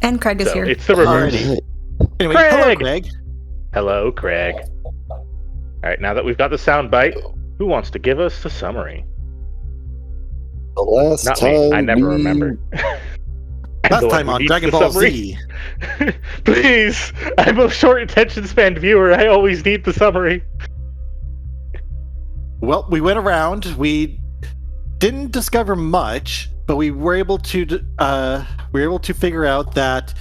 And Craig is here. It's the reverse. Anyway, Craig! hello, Craig. Hello, Craig. Alright, now that we've got the soundbite, who wants to give us the summary? The last Not time me. I never remember. Last time on Dragon Ball Z. Please! I'm a short attention span viewer. I always need the summary. Well, we went around. We didn't discover much, but we were able to figure out that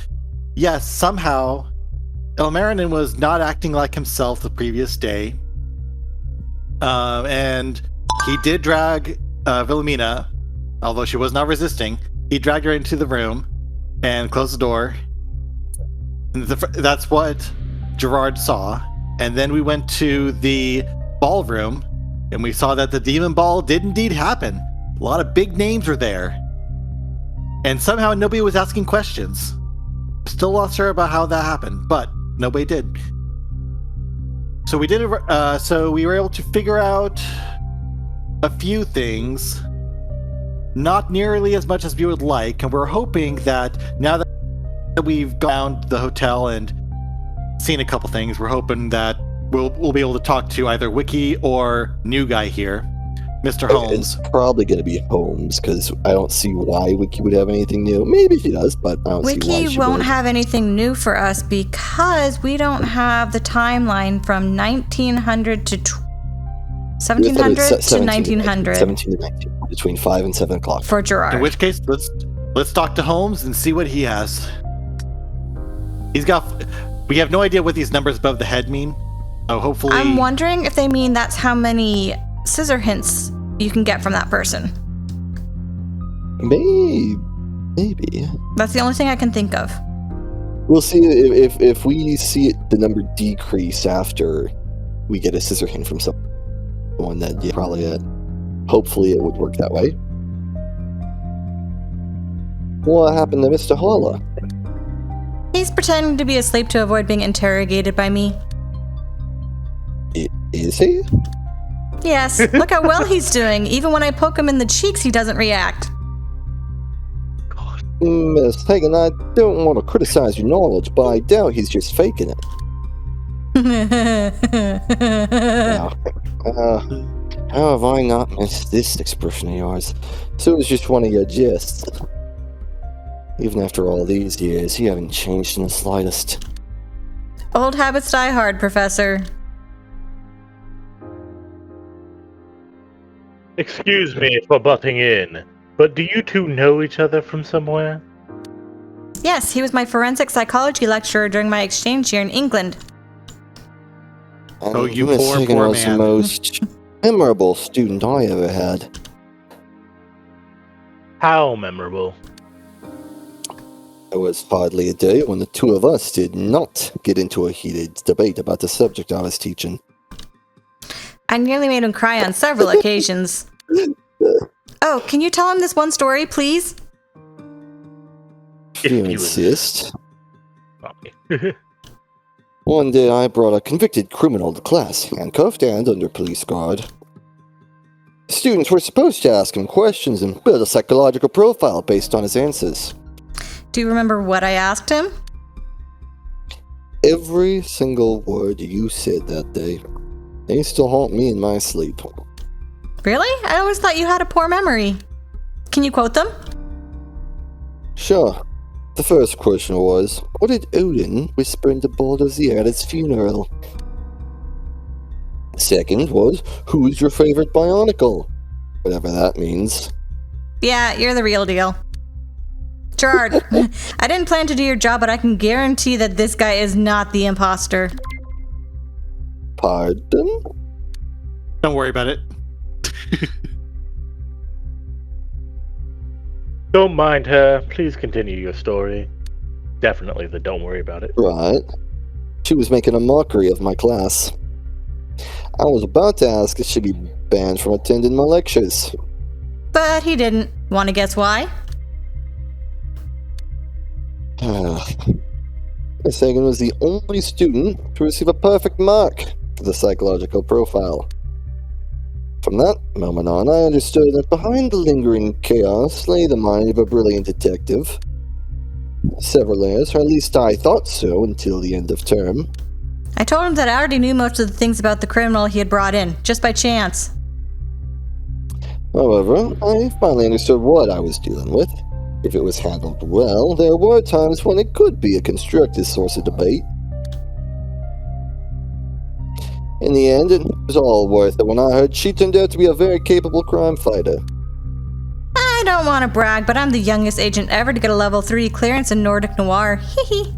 yes, somehow Ilmarinen was not acting like himself the previous day, and he did drag Wilhelmina, although she was not resisting. He dragged her into the room and closed the door. And that's what Gerard saw. And then we went to the ballroom, and we saw that the demon ball did indeed happen. A lot of big names were there. And somehow nobody was asking questions. Still not sure about how that happened, but nobody did. So we did. So we were able to figure out a few things, not nearly as much as we would like, and we're hoping that now that we've gone to the hotel and seen a couple things, we're hoping that we'll be able to talk to either Wiki or new guy here, Mr. Holmes. It's probably going to be Holmes, because I don't see why Wiki would have anything new. Maybe she does, but I don't see why Wiki she won't would. have anything new for us because we don't have the timeline from 1900 to 1700 to 1900 17 to 19, between 5 and 7 o'clock. for Gerard. In which case, let's talk to Holmes and see what he has. We have no idea what these numbers above the head mean. So hopefully, I'm wondering if they mean that's how many scissor hints you can get from that person. Maybe. That's the only thing I can think of. We'll see if we see the number decrease after we get a scissor hint from someone. Then yeah, probably hopefully it would work that way. What happened to Mr. Holla? He's pretending to be asleep to avoid being interrogated by me. Is he? Yes, look how well he's doing. Even when I poke him in the cheeks, he doesn't react. Miss Hagen, I don't want to criticize your knowledge, but I doubt he's just faking it. How have I not missed this expression of yours? So it was just one of your jests. Even after all these years, you haven't changed in the slightest. Old habits die hard, Professor. Excuse me for butting in, but do you two know each other from somewhere? Yes, he was my forensic psychology lecturer during my exchange year in England. Oh, you Miss poor Hagen was man. the most memorable student I ever had. How memorable? There was hardly a day when the two of us did not get into a heated debate about the subject I was teaching. I nearly made him cry on several occasions. Oh, can you tell him this one story, please? If you insist. Okay. One day I brought a convicted criminal to class, handcuffed and under police guard. Students were supposed to ask him questions and build a psychological profile based on his answers. Do you remember what I asked him? Every single word you said that day. They still haunt me in my sleep. Really? I always thought you had a poor memory. Can you quote them? Sure. The first question was, what did Odin whisper into Baldur's ear at his funeral? The second was, who's your favorite Bionicle? Whatever that means. Yeah, you're the real deal. Gerard, I didn't plan to do your job, but I can guarantee that this guy is not the imposter. Pardon? Don't worry about it. Don't mind her. Please continue your story. Definitely the don't worry about it. Right. She was making a mockery of my class. I was about to ask if she'd be banned from attending my lectures. But he didn't. Want to guess why? Miss Hagen was the only student to receive a perfect mark for the psychological profile. From that moment on, I understood that behind the lingering chaos lay the mind of a brilliant detective. several layers, or at least I thought so until the end of term. I told him that I already knew most of the things about the criminal he had brought in, just by chance. However, I finally understood what I was dealing with. If it was handled well, there were times when it could be a constructive source of debate. In the end, it was all worth it when I heard she turned out to be a very capable crime fighter. I don't want to brag, but I'm the youngest agent ever to get a level 3 clearance in Nordic Noir. Hee.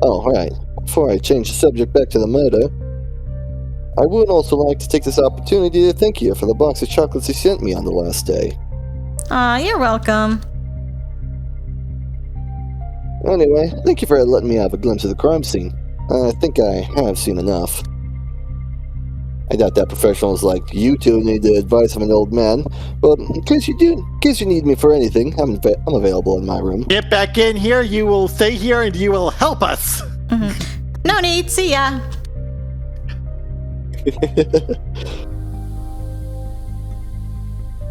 Oh, right. Before I change the subject back to the murder, I would also like to take this opportunity to thank you for the box of chocolates you sent me on the last day. Aw, you're welcome. Anyway, thank you for letting me have a glimpse of the crime scene. I think I have seen enough. I doubt that professionals like you two need the advice of an old man, but in case you need me for anything, I'm available in my room. Get back in here, you will stay here, and you will help us! Mm-hmm. No need, see ya!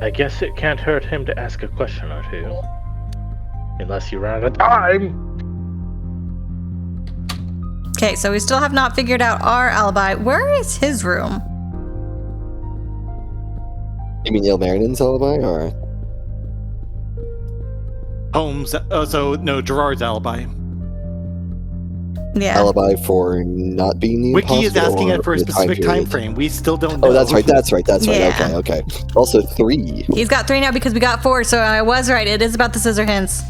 I guess it can't hurt him to ask a question or two. Unless you run out of time! Okay, so we still have not figured out our alibi. Where is his room? You mean Ilmarinen's alibi, or? Holmes, no, Gerard's alibi. Yeah. Alibi for not being the Wiki is imposter, asking or it for a the specific time period? frame. We still don't know. Oh, that's right. Yeah. Okay. Also 3. He's got 3 now because we got 4, so I was right. It is about the scissor hints.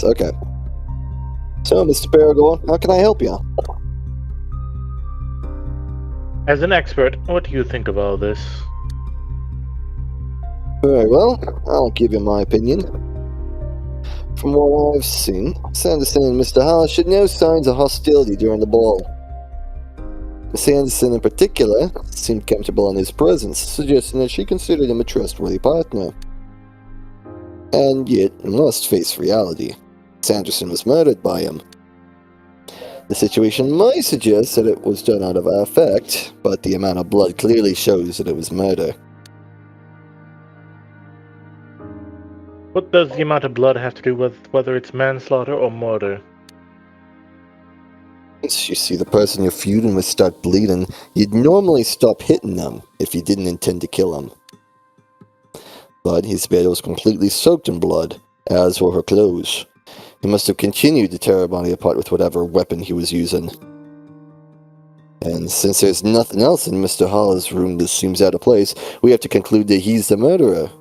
Okay. So, Mr. Baragor, how can I help you? As an expert, what do you think of all this? Very well, I'll give you my opinion. From what I've seen, Sanderson and Mr. Hollis showed no signs of hostility during the ball. Miss Sanderson in particular seemed comfortable in his presence, suggesting that she considered him a trustworthy partner. And yet, we must face reality. Sanderson was murdered by him. The situation might suggest that it was done out of affect, but the amount of blood clearly shows that it was murder. What does the amount of blood have to do with whether it's manslaughter or murder? Once you see the person you're feuding with start bleeding, you'd normally stop hitting them if you didn't intend to kill him. But his bed was completely soaked in blood, as were her clothes. He must have continued to tear her body apart with whatever weapon he was using. And since there's nothing else in Mr. Hollis' room that seems out of place, we have to conclude that he's the murderer.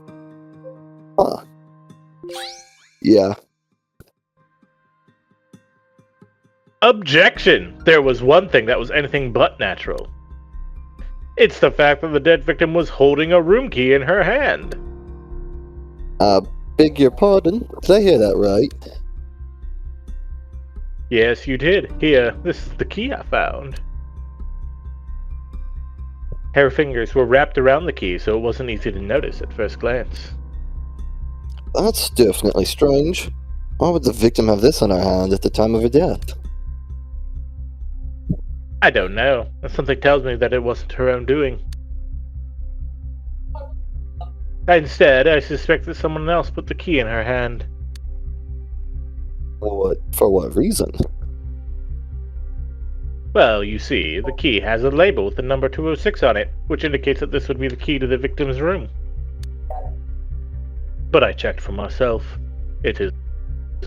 Huh. Yeah. Objection! There was one thing that was anything but natural. It's the fact that the dead victim was holding a room key in her hand. Beg your pardon? Did I hear that right? Yes, you did. Here, this is the key I found. Her fingers were wrapped around the key, so it wasn't easy to notice at first glance. That's definitely strange. Why would the victim have this on her hand at the time of her death? I don't know. Something tells me that it wasn't her own doing. Instead, I suspect that someone else put the key in her hand. For what reason? Well, you see, the key has a label with the number 206 on it, which indicates that this would be the key to the victim's room. But I checked for myself. It is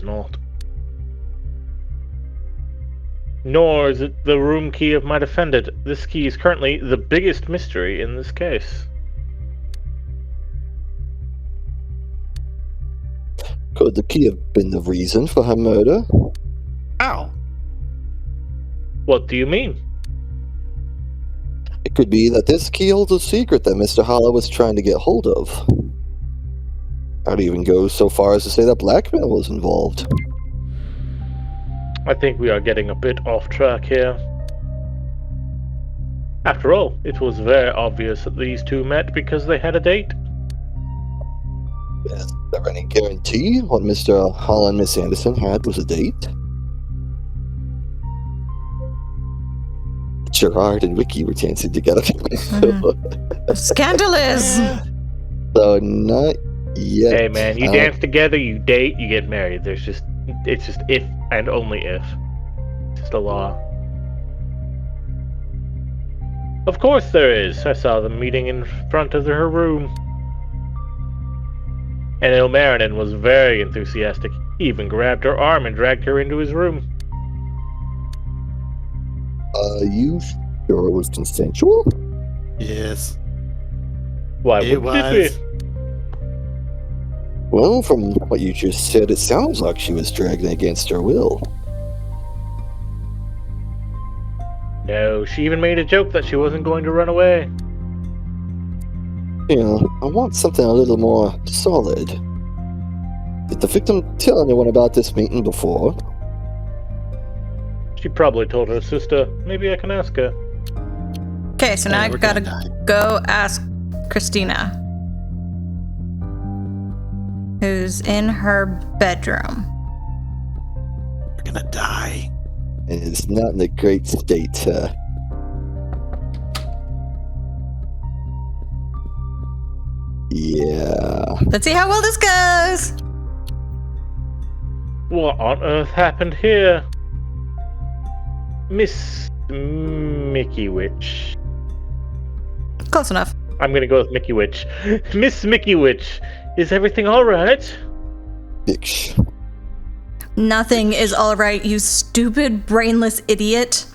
not. Nor is it the room key of my defendant. This key is currently the biggest mystery in this case. Could the key have been the reason for her murder? How? What do you mean? It could be that this key holds a secret that Mr. Hollow was trying to get hold of. I'd even go so far as to say that blackmail was involved. I think we are getting a bit off track here. After all, it was very obvious that these two met because they had a date. Is there any guarantee what Mr. Hollow and Miss Anderson had was a date? Gerard and Wiki were dancing together. Scandalous! So not Yeah. Hey man, you dance together, you date, you get married. It's just if and only if. It's just a law. Of course there is. I saw them meeting in front of her room. And Ilmarinen was very enthusiastic. He even grabbed her arm and dragged her into his room. You sure it was consensual? Yes. Why It wouldn't it was. be? Well, from what you just said, it sounds like she was dragged against her will. No, she even made a joke that she wasn't going to run away. Yeah, I want something a little more solid. Did the victim tell anyone about this meeting before? She probably told her sister. Maybe I can ask her. Okay, so now I we're gotta gonna die. go ask Christina, who's in her bedroom. We're gonna die. And is not in a great state. Yeah. Let's see how well this goes. What on earth happened here? Miss Mickey Witch. Close enough. I'm gonna go with Mickey Witch. Miss Mickey Witch, is everything alright? Bitch. Nothing is alright, you stupid, brainless idiot.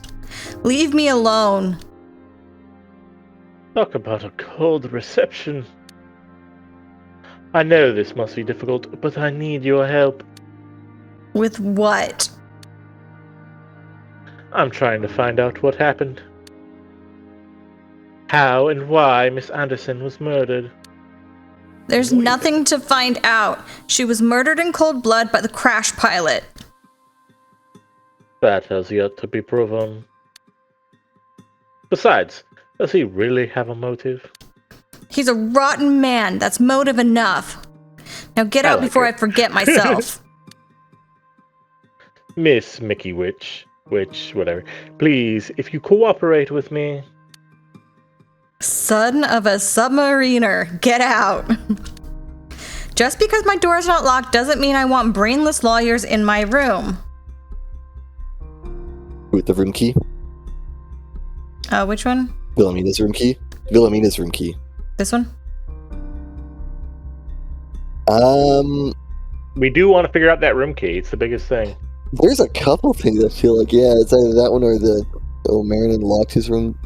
Leave me alone. Talk about a cold reception. I know this must be difficult, but I need your help. With what? I'm trying to find out what happened. How and why Miss Anderson was murdered. There's nothing to find out. She was murdered in cold blood by the crash pilot. That has yet to be proven. Besides, does he really have a motive? He's a rotten man. That's motive enough. Now get out like before it. I forget myself. Miss Mickey Witch, whatever. Please, if you cooperate with me. Son of a submariner, get out. Just because my door's not locked doesn't mean I want brainless lawyers in my room. With the room key? Which one? Wilhelmina's room key? Wilhelmina's room key. This one? We do want to figure out that room key. It's the biggest thing. There's a couple things I feel like, yeah, it's either that one or the Marin locked his room.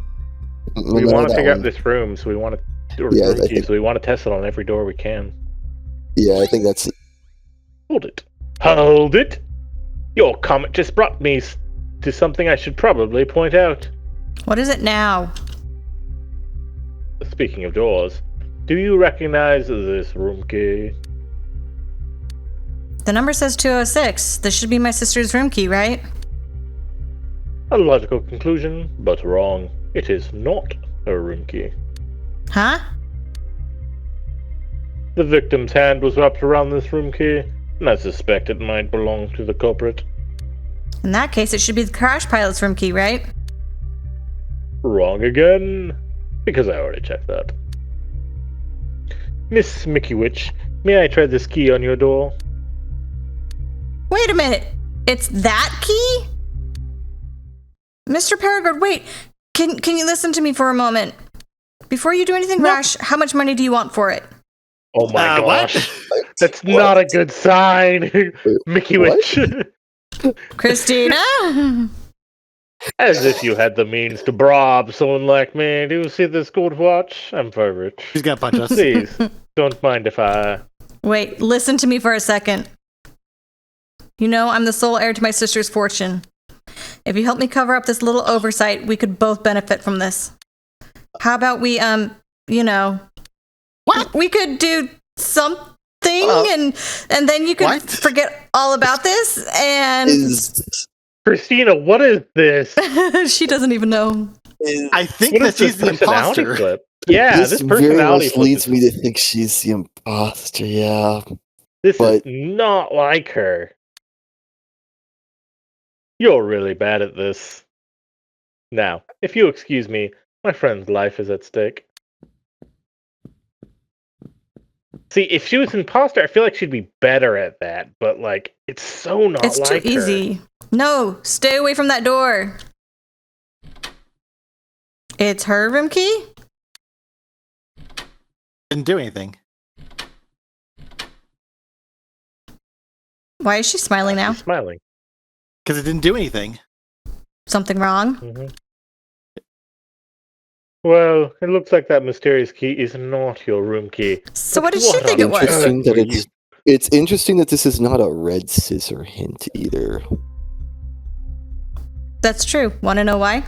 We want to figure out this room, so we want to room key, so we want to test it on every door we can. Yeah, I think that's it. Hold it. Hold it! Your comment just brought me to something I should probably point out. What is it now? Speaking of doors, do you recognize this room key? The number says 206. This should be my sister's room key, right? A logical conclusion, but wrong. It is not her room key. Huh? The victim's hand was wrapped around this room key, and I suspect it might belong to the culprit. In that case, it should be the crash pilot's room key, right? Wrong again, because I already checked that. Miss Mickey Witch, may I try this key on your door? Wait a minute. It's that key? Mr. Paragard, wait. Can you listen to me for a moment? Before you do anything rash, how much money do you want for it? Oh my gosh. What? That's not a good sign. Mickey Witch. Christina? As if you had the means to bribe someone like me. Do you see this gold watch? I'm very rich. He's gonna punch us. Please, don't mind if I... Wait, listen to me for a second. You know, I'm the sole heir to my sister's fortune. If you help me cover up this little oversight, we could both benefit from this. How about we, you know... What? We could do something and then you could What? forget all about this and... Christina, what is this? She doesn't even know. I think What that is this she's the personality imposter. clip? Yeah, this very personality much flip leads is- me to think she's the imposter, yeah. This but- is not like her. You're really bad at this. Now, if you excuse me, my friend's life is at stake. See, if she was an imposter, I feel like she'd be better at that. But like, it's so not It's like too easy. No, stay away from that door. It's her room key? Didn't do anything. Why is she smiling now? She's smiling. Because it didn't do anything. Something wrong? Mm-hmm. Well, it looks like that mysterious key is not your room key. So what did she think it was? Interesting that it's interesting that this is not a red scissor hint either. That's true. Want to know why?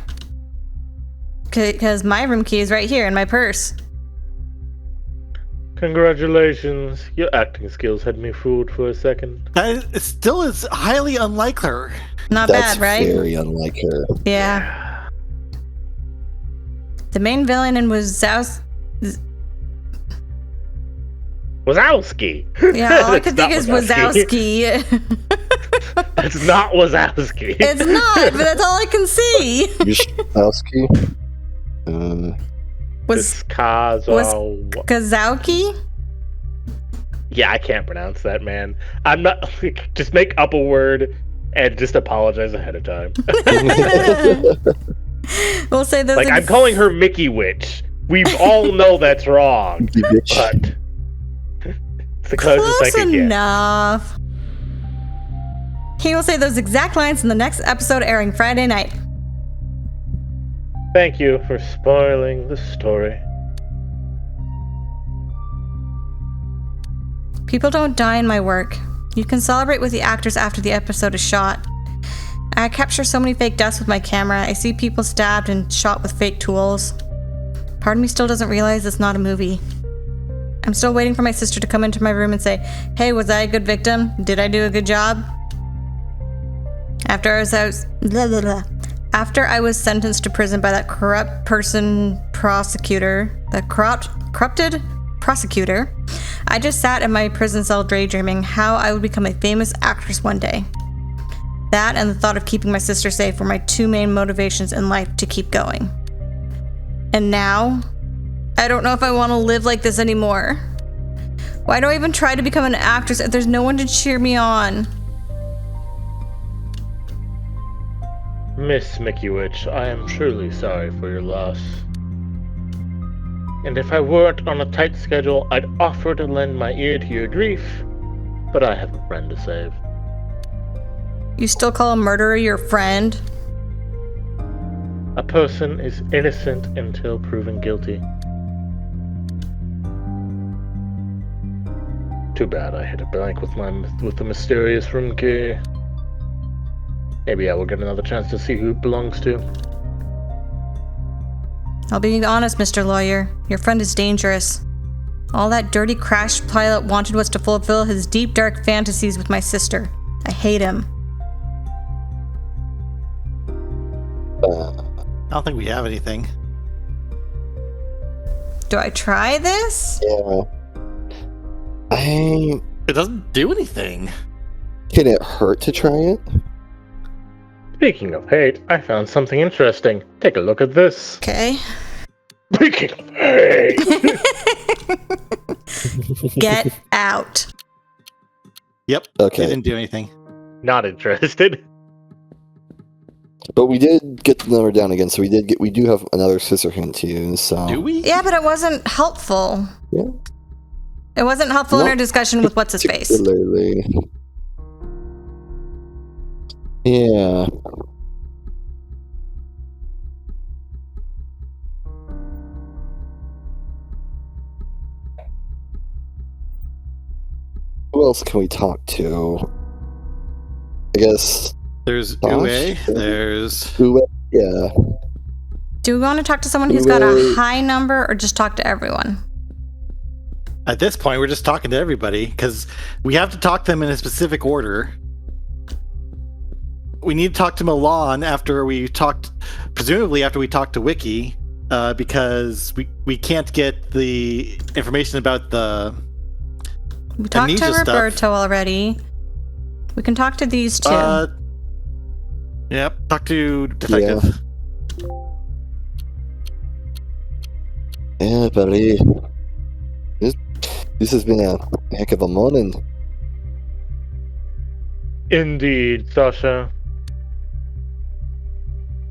Because my room key is right here in my purse. Congratulations. Your acting skills had me fooled for a second. It still is highly unlike her. Not That's bad, right? very unlike her. Yeah. The main villain in Wazowski. Yeah, all I That's could not think is Wazowski. That's not Wazowski. It's not, but that's all I can see. Wazowski? Was Kazauki? Yeah, I can't pronounce that, man. I'm not. Just make up a word and just apologize ahead of time. We'll say those. Like, I'm calling her Mickey Witch. We all know that's wrong, but it's the closest I close could get. enough. He will say those exact lines in the next episode airing Friday night. Thank you for spoiling the story. People don't die in my work. You can celebrate with the actors after the episode is shot. I capture so many fake deaths with my camera. I see people stabbed and shot with fake tools. Part of me still doesn't realize it's not a movie. I'm still waiting for my sister to come into my room and say, "Hey, was I a good victim? Did I do a good job?" After I was sentenced to prison by that corrupted prosecutor, I just sat in my prison cell daydreaming how I would become a famous actress one day. That and the thought of keeping my sister safe were my two main motivations in life to keep going. And now, I don't know if I want to live like this anymore. Why do I even try to become an actress if there's no one to cheer me on? Miss Mickey Witch, I am truly sorry for your loss. And if I weren't on a tight schedule, I'd offer to lend my ear to your grief, but I have a friend to save. You still call a murderer your friend? A person is innocent until proven guilty. Too bad I hit a blank with the mysterious room key. Maybe I will get another chance to see who it belongs to. I'll be honest, Mr. Lawyer. Your friend is dangerous. All that dirty crash pilot wanted was to fulfill his deep, dark fantasies with my sister. I hate him. I don't think we have anything. Do I try this? Yeah. It doesn't do anything. Can it hurt to try it? Speaking of hate, I found something interesting. Take a look at this. Okay. Speaking of hate! Get out. Yep. Okay. It didn't do anything. Not interested. But we did get the number down again, so we do have another scissor hint to use. So. Do we? Yeah, but it wasn't helpful. Yeah. It wasn't helpful in Not our discussion with what's his face. Particularly. Yeah. Who else can we talk to? I guess. There's Josh? Uwe. There's. Uwe. Yeah. Do we want to talk to someone who's got a high number or just talk to everyone? At this point, we're just talking to everybody because we have to talk to them in a specific order. We need to talk to Milan presumably after we talk to Wiki, because we can't get the information about the We talked to amnesia Roberto stuff. already. We can talk to these two. Yep. Talk to detective. Yeah, buddy. This has been a heck of a morning. Indeed, Sasha.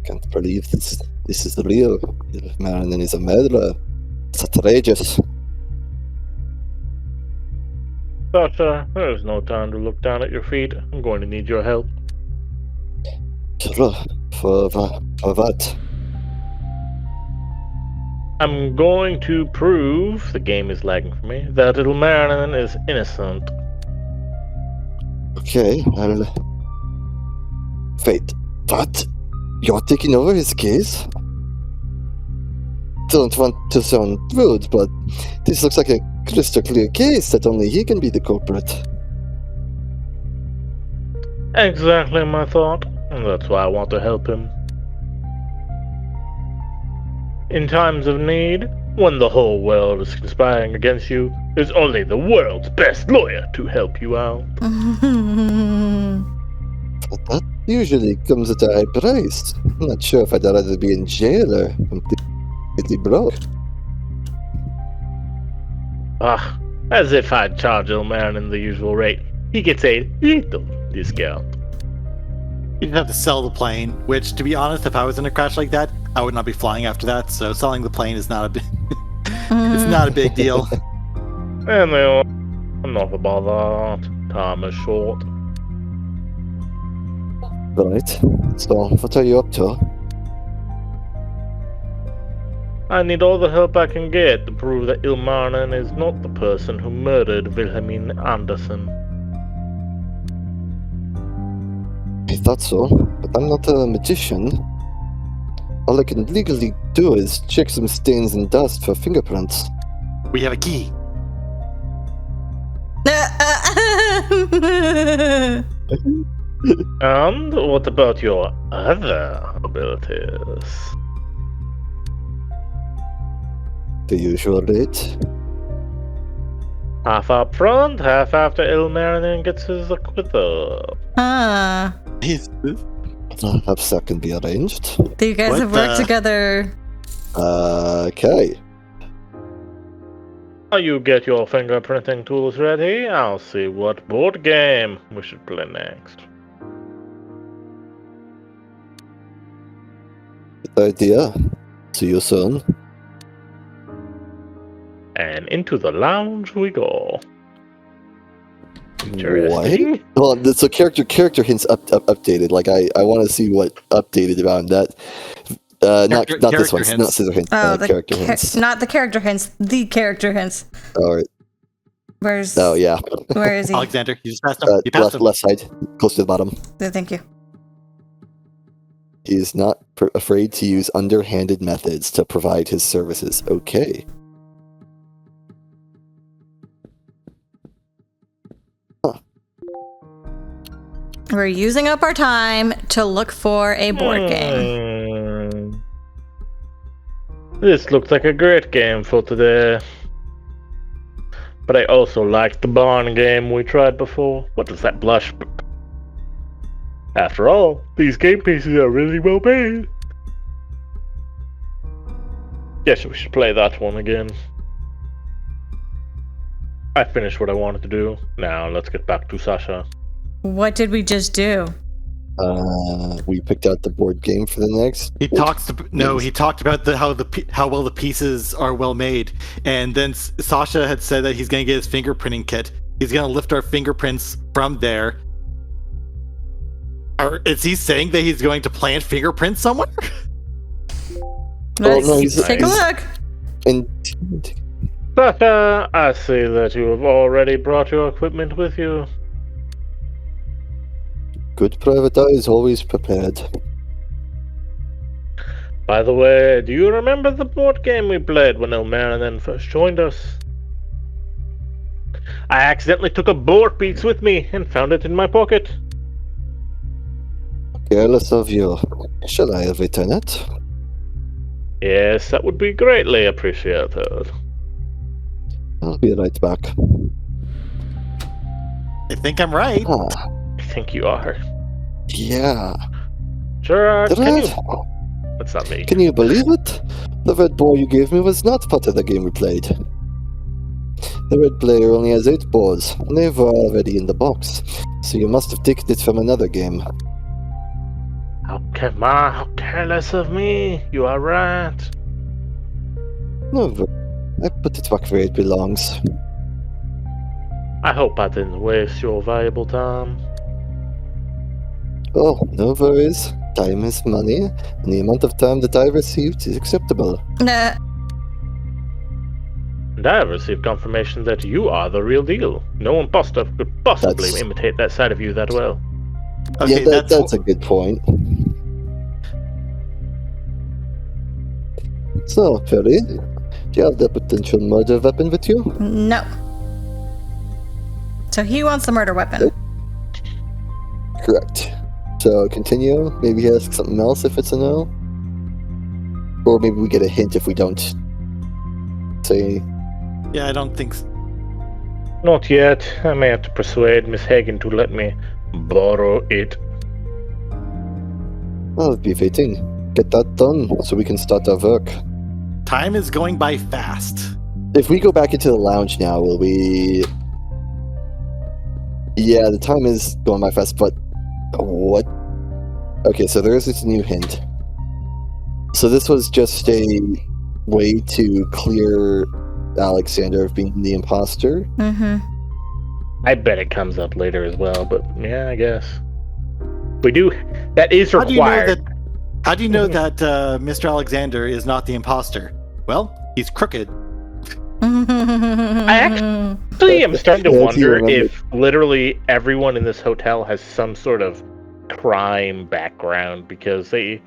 Can't believe this is real. Marin is a murderer. It's outrageous. Sasha, there is no time to look down at your feet. I'm going to need your help. Sure. For what? I'm going to prove, the game is lagging for me, that Ilmarinen is innocent. Okay, I'll... Wait, what? You're taking over his case? Don't want to sound rude, but this looks like a crystal clear case that only he can be the culprit. Exactly my thought, and that's why I want to help him. In times of need, when the whole world is conspiring against you, there's only the world's best lawyer to help you out. But that usually comes at a high price. I'm not sure if I'd rather be in jail or completely broke. Ah, as if I'd charge Ilmarinen the usual rate. He gets a little discount. You'd have to sell the plane, which, to be honest, if I was in a crash like that, I would not be flying after that, so selling the plane is not a big... it's not a big deal. And they all... Enough about that. Time is short. Right, so what are you up to? I need all the help I can get to prove that Ilmarinen is not the person who murdered Wilhelmine Andersen. I thought so, but I'm not a magician. All I can legally do is check some stains and dust for fingerprints. We have a key. And what about your other abilities? The usual rate. Half up front, half after Ilmarinen gets his acquittal. Perhaps that can be arranged. You guys What have worked the- together. Okay. While you get your fingerprinting tools ready, I'll see what board game we should play next. Good idea. See you soon. And into the lounge we go. What? Interesting. Well, so character hints updated. Like I want to see what updated around that. Not this Character one. hints. Not scissor hints. Oh, Character hints. not the character hints. The character hints. All right. Where's? Oh yeah. Where is he? Alexander, you just passed him. You passed Left him. side, close to the bottom. Thank you. He is not afraid to use underhanded methods to provide his services. Okay. We're using up our time to look for a board game. This looks like a great game for today. But I also liked the barn game we tried before. What does that blush? After all, these game pieces are really well made. Guess we should play that one again. I finished what I wanted to do. Now let's get back to Sasha. What did we just do? We picked out the board game for the next. He talked about how well the pieces are well made, and then Sasha had said that he's going to get his fingerprinting kit. He's going to lift our fingerprints from there. Or is he saying that he's going to plant fingerprints somewhere? Let's no, he's- take a look. And Sasha, I see that you have already brought your equipment with you. good private eye is always prepared. By the way, do you remember the board game we played when Ilmarinen first joined us? I accidentally took a board piece with me and found it in my pocket. Careless of you. Shall I return it? Yes, that would be greatly appreciated. I'll be right back. I think I'm right. Ah, I think you are. yeah. Gerard, can you... Gerard, That's not me. can you believe it? The red ball you gave me was not part of the game we played. The red player only has 8 balls, and they were already in the box. So you must have taken it from another game. How careless of me. You are right. No, I put it back where it belongs. I hope I didn't waste your valuable time. Oh, no worries. Time is money, and the amount of time that I received is acceptable. Nah. And I have received confirmation that you are the real deal. No imposter could possibly That's- imitate that side of you that well. Okay, yeah, that's a good point. So, Perry, do you have the potential murder weapon with you? No. So he wants the murder weapon. Correct. So, continue. Maybe ask something else if it's a no. Or maybe we get a hint if we don't say. Yeah, I don't think. Not yet. I may have to persuade Miss Hagen to let me borrow it. I'll be waiting. Get that done so we can start our work. Time is going by fast. If we go back into the lounge now, will we... Yeah, the time is going by fast, but... What? Okay, so there is this new hint. So this was just a way to clear Alexander of being the imposter. Mm-hmm. I bet it comes up later as well, but yeah, I guess. We do. That is required. How do you know that Mr. Alexander is not the imposter? Well, he's crooked. I actually am starting to Yeah, wonder remember. if literally everyone in this hotel has some sort of crime background, because a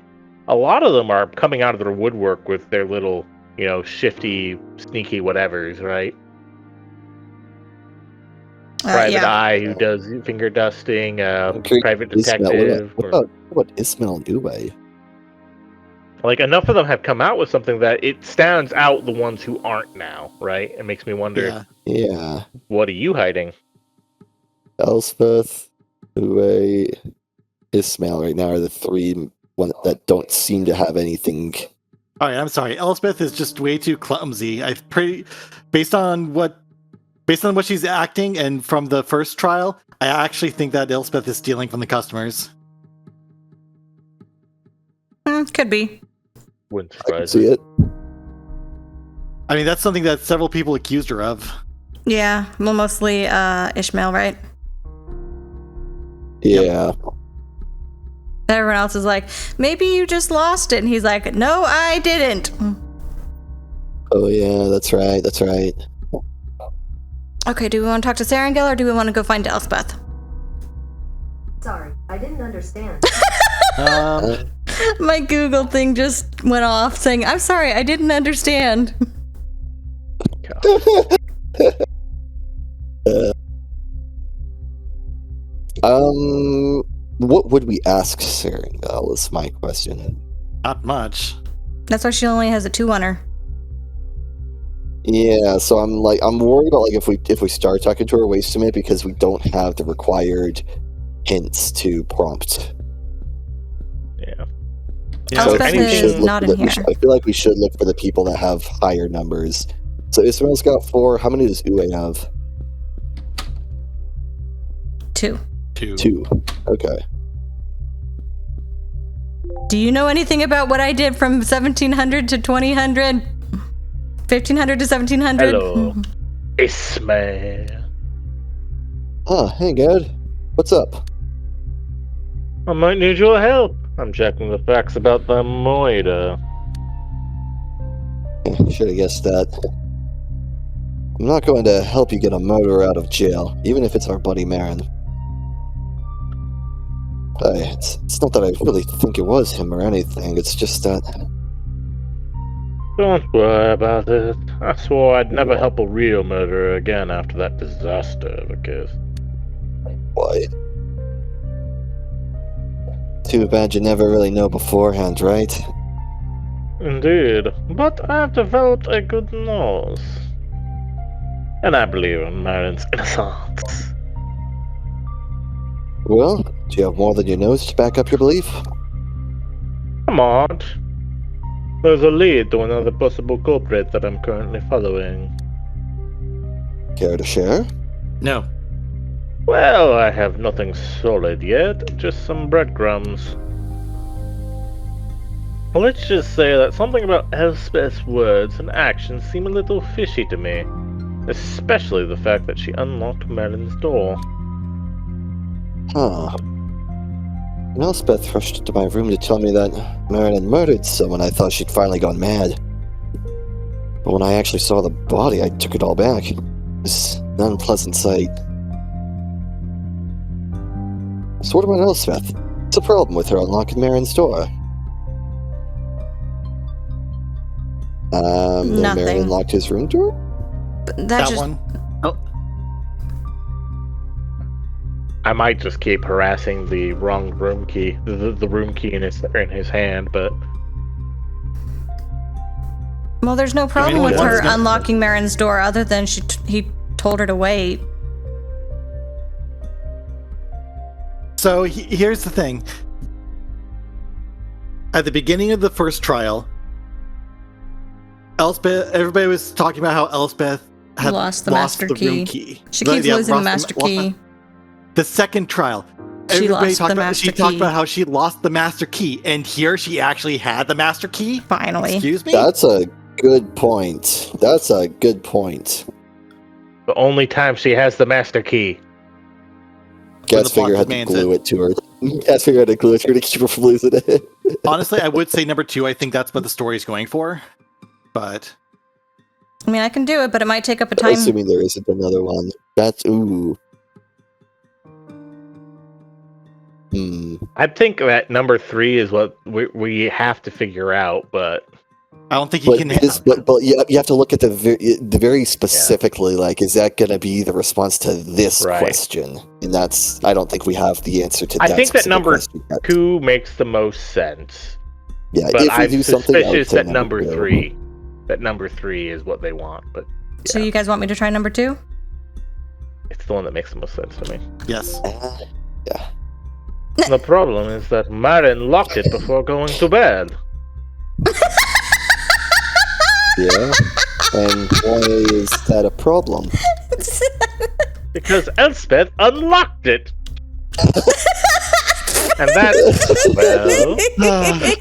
lot of them are coming out of their woodwork with their little, shifty, sneaky whatevers, right? Private yeah. Eye who does finger dusting, Okay, private Ismail, detective. what about Ismail Uwe? Like, enough of them have come out with something that it stands out the ones who aren't now, right? It makes me wonder, Yeah. what are you hiding? Elspeth, Uwe, Ismail right now are the three that don't seem to have anything. All right, I'm sorry. Elspeth is just way too clumsy. Based on what she's acting and from the first trial, I actually think that Elspeth is stealing from the customers. Could be. Wouldn't I can surprise see me. it. I mean, that's something that several people accused her of. Yeah, well, mostly Ishmael, right? Yeah. Everyone else is like, maybe you just lost it. And he's like, no, I didn't. Oh yeah, that's right. That's right. Okay, do we want to talk to Serengil or do we want to go find Elspeth? Sorry, I didn't understand. My Google thing just went off saying, I'm sorry, I didn't understand. What would we ask Serengil is my question. Not much. That's why she only has a 2 on her. Yeah, so I'm worried about if we start talking to her, wasting it because we don't have the required hints to prompt. Yeah. Yeah, Elspeth I think we should is look not for in here. I feel like we should look for the people that have higher numbers. So Ismail's got 4. How many does Uwe have? 2. 2. Okay. Do you know anything about what I did from 1700 to 2000? 1500 to 1700? Hello. Ismail. Ah, hey, Gerard. What's up? I might need your help. I'm checking the facts about the Moida. Should have guessed that. I'm not going to help you get a murderer out of jail, even if it's our buddy Marin. It's not that I really think it was him or anything, it's just that... Don't worry about it. I swore I'd never help a real murderer again after that disaster of a case. Why? Too bad you never really know beforehand, right? Indeed, but I've developed a good nose. And I believe in Marin's innocence. Well, do you have more than your nose to back up your belief? Come on. There's a lead to another possible culprit that I'm currently following. Care to share? No. Well, I have nothing solid yet, just some breadcrumbs. Let's just say that something about Elspeth's words and actions seem a little fishy to me. Especially the fact that she unlocked Marin's door. Huh. When Elspeth rushed into my room to tell me that Marin had murdered someone, I thought she'd finally gone mad. But when I actually saw the body, I took it all back. It was an unpleasant sight. So what about Elspeth? What's the problem with her unlocking Marin's door? That Nothing. Marin unlocked his room door? That's just one. Oh, I might just keep harassing the wrong room key, the room key in his hand, but well, there's no problem anyone with her wants to- unlocking Marin's door other than he told her to wait. so here's the thing. At the beginning of the first trial, Elspeth, everybody was talking about how Elspeth had Lost the master room key. key. She keeps Yeah, losing the lost master lost key. The second trial, She everybody lost talked the about, master she talked key. about how she lost the master key, and here she actually had the master key. Finally. Excuse me. That's a good point. That's a good point. the only time she has the master key. When Guess the plot figure had to demands glue it to her. Guess figure had to glue it to her to keep her from losing it. Honestly, I would say number 2. I think that's what the story is going for, but I mean, I can do it, but it might take up a time. Assuming there isn't another one. That's ooh. I think that number 3 is what we have to figure out, but I don't think you But, can. but you have to look at the very specifically, like, is that going to be the response to this Right. question? And that's, I don't think we have the answer to I that think that specific number question yet. 2 makes the most sense. Yeah, But if we I'm do something, I would suspicious say that number 2. 3. That number 3 is what they want, but So you guys want me to try number 2? it's the one that makes the most sense to me. Yes. Yeah. The problem is that Marin locked it before going to bed. Yeah. And why is that a problem? Because Elspeth unlocked it. And that's, well,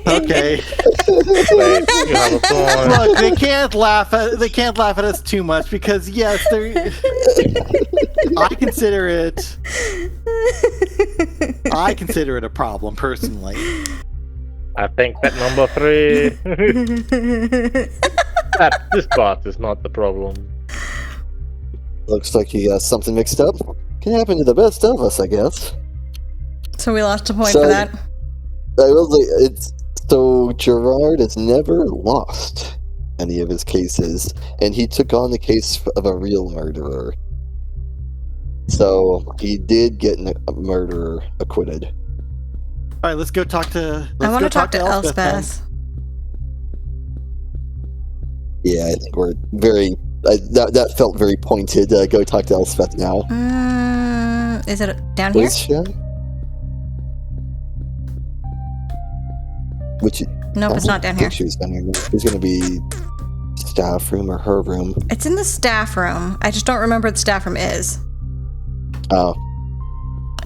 Okay. wait, you have a point. Look, they can't laugh at us too much because yes, they're. I consider it a problem personally. I think that number 3, this part is not the problem. Looks like he got something mixed up. Can happen to the best of us, I guess. So we lost a point So- for that. I will say, so Gerard has never lost any of his cases, and he took on the case of a real murderer. So he did get a murderer acquitted. All right, let's go talk to. I want to talk to Elspeth then. Elspeth. Yeah, I think we're very. That felt very pointed. Go talk to Elspeth now. Is it down here? Please, Shan? Which Nope, it's not down here. She was down here. It's going to be staff room or her room. It's in the staff room. I just don't remember what the staff room is. Oh,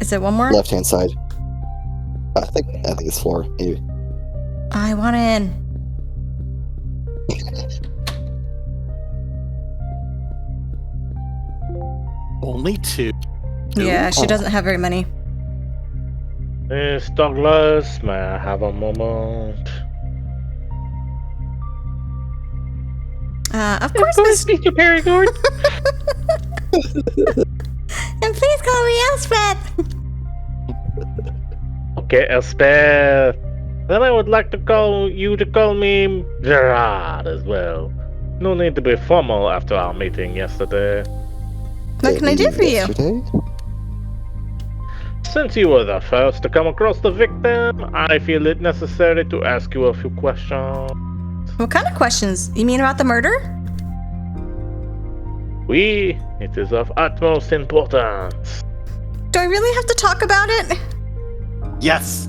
Is it one more? left hand side. I think it's floor. Maybe. I want in. Only 2. Yeah, she Oh. doesn't have very many. Miss Douglas, may I have a moment? Of course, Miss. Mr. Perigord. And please call me Elspeth. Okay, Elspeth. Then I would like to call me Gerard as well. No need to be formal after our meeting yesterday. What can I do for you? Yesterday? Since you were the first to come across the victim, I feel it necessary to ask you a few questions. What kind of questions? You mean about the murder? It is of utmost importance. Do I really have to talk about it? Yes.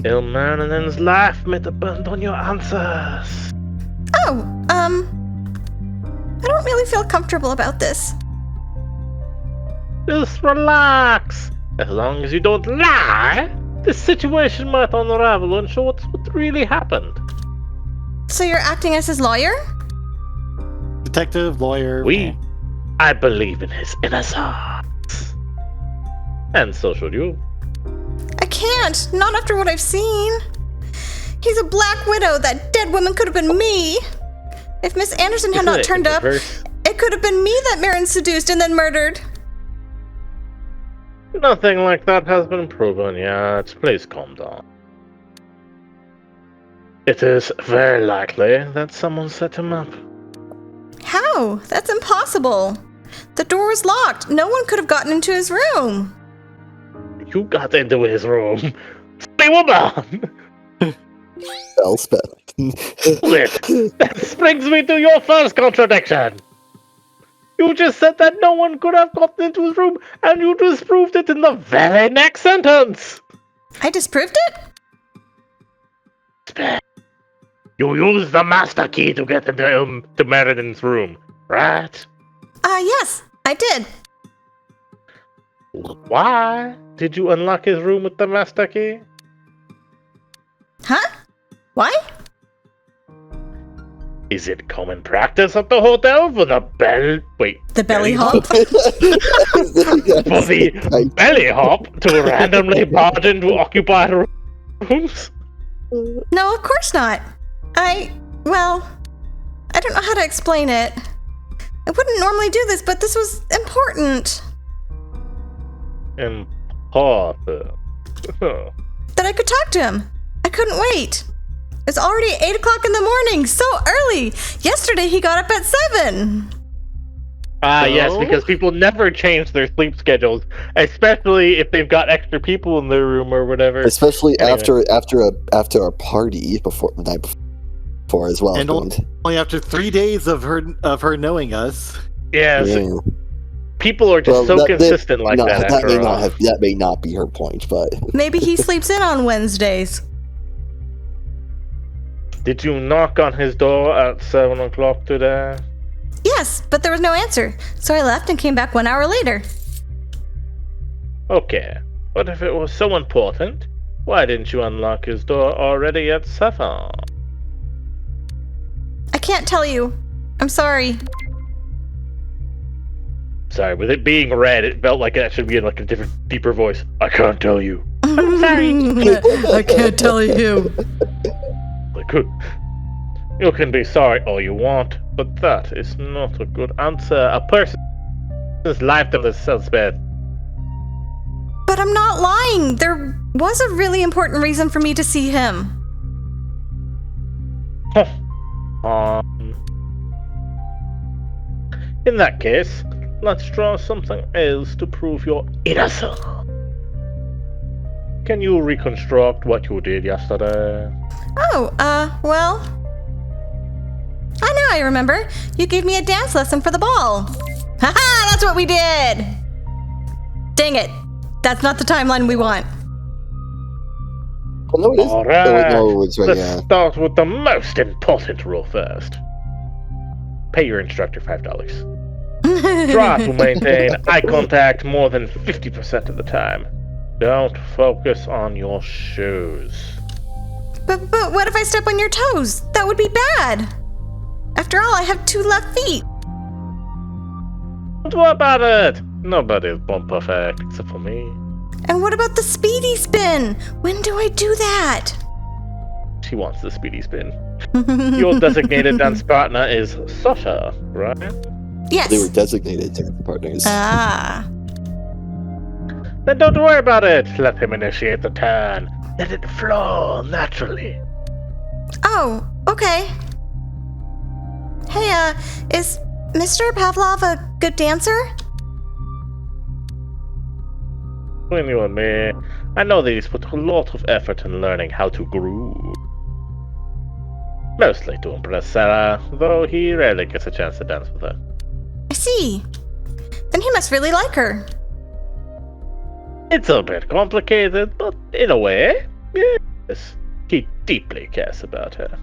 Ilmarinen's life may depend on your answers. Oh, I don't really feel comfortable about this. Just relax. As long as you don't lie, this situation might unravel and show what really happened. So you're acting as his lawyer? Detective, lawyer. I believe in his innocence. And so should you. I can't. Not after what I've seen. He's a black widow. That dead woman could have been me. If Miss Anderson had not turned up, it could have been me that Marin seduced and then murdered. Nothing like that has been proven yet. Please calm down. It is very likely that someone set him up. How? That's impossible. The door was locked. No one could have gotten into his room. You got into his room. Silly woman! Elspeth. That brings me to your first contradiction. You just said that no one could have gotten into his room, and you disproved it in the very next sentence. I disproved it? You used the master key to get into Marin's room, right? Yes, I did. Why did you unlock his room with the master key? Huh? Why? Is it common practice at the hotel for the The belly hop? For the belly hop to randomly barge into occupied rooms? No, of course not. I don't know how to explain it. I wouldn't normally do this, but this was important. Important. That I could talk to him. I couldn't wait. It's already 8 o'clock in the morning, so early. Yesterday he got up at 7. Yes, because people never change their sleep schedules, especially if they've got extra people in their room or whatever. Especially after a party before the night before as well. And only after 3 days of her knowing us. Yes. Yeah. People are just consistent like that. That may not be her point, but Maybe he sleeps in on Wednesdays. Did you knock on his door at 7 o'clock today? Yes, but there was no answer, so I left and came back 1 hour later. Okay, but if it was so important, why didn't you unlock his door already at 7? I can't tell you. I'm sorry. Sorry, with it being red, it felt like that should be in like a different, deeper voice. I can't tell you. I'm sorry. I can't tell you. Like, you can be sorry all you want, but that is not a good answer. A person's lifetime is suspect. But I'm not lying. There was a really important reason for me to see him. In that case, let's draw something else to prove your innocence. Can you reconstruct what you did yesterday? Well... I know I remember. You gave me a dance lesson for the ball. Haha, that's what we did! Dang it. That's not the timeline we want. well, no, it is. Alright, No, it's right, let's yeah. start with the most important rule first. Pay your instructor $5. Try to maintain eye contact more than 50% of the time. Don't focus on your shoes. But what if I step on your toes? That would be bad. After all, I have 2 left feet. Don't worry about it. Nobody's born perfect except for me. And what about the speedy spin? When do I do that? She wants the speedy spin. Your designated dance partner is Sasha, right? Yes. They were designated dance partners. Ah. Then don't worry about it. Let him initiate the turn. Let it flow naturally. Oh, okay. Hey, is Mr. Pavlov a good dancer? Between you and me, I know that he's put a lot of effort in learning how to groove. Mostly to impress Sarah, though he rarely gets a chance to dance with her. I see. Then he must really like her. It's a bit complicated, but in a way, yes, he deeply cares about her.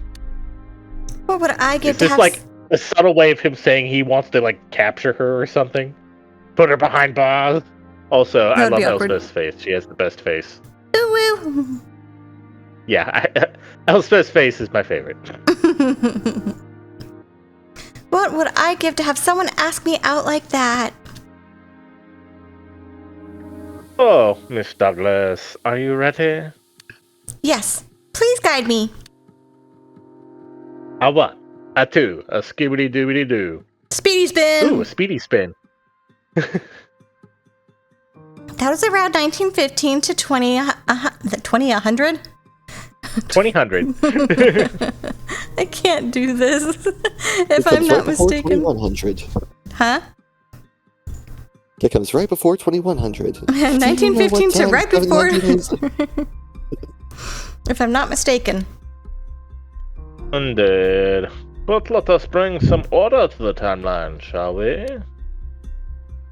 What would I give Is to this have... like a subtle way of him saying he wants to like capture her or something? Put her behind bars? Also, I That'd love be awkward. Elspeth's face. She has the best face. Ooh, woo. Yeah, Elspeth's face is my favorite. What would I give to have someone ask me out like that? Oh, Miss Douglas, are you ready? Yes, please guide me. A one, a two, a skibbity doobity doo. Speedy spin. Ooh, a speedy spin. That was around 1915 to 2000. 2000. I can't do this. If It I'm comes not right before mistaken. 2100. Huh? It comes right before 2100. 1915 to right before. 700 is? If I'm not mistaken. Indeed. But let us bring some order to the timeline, shall we?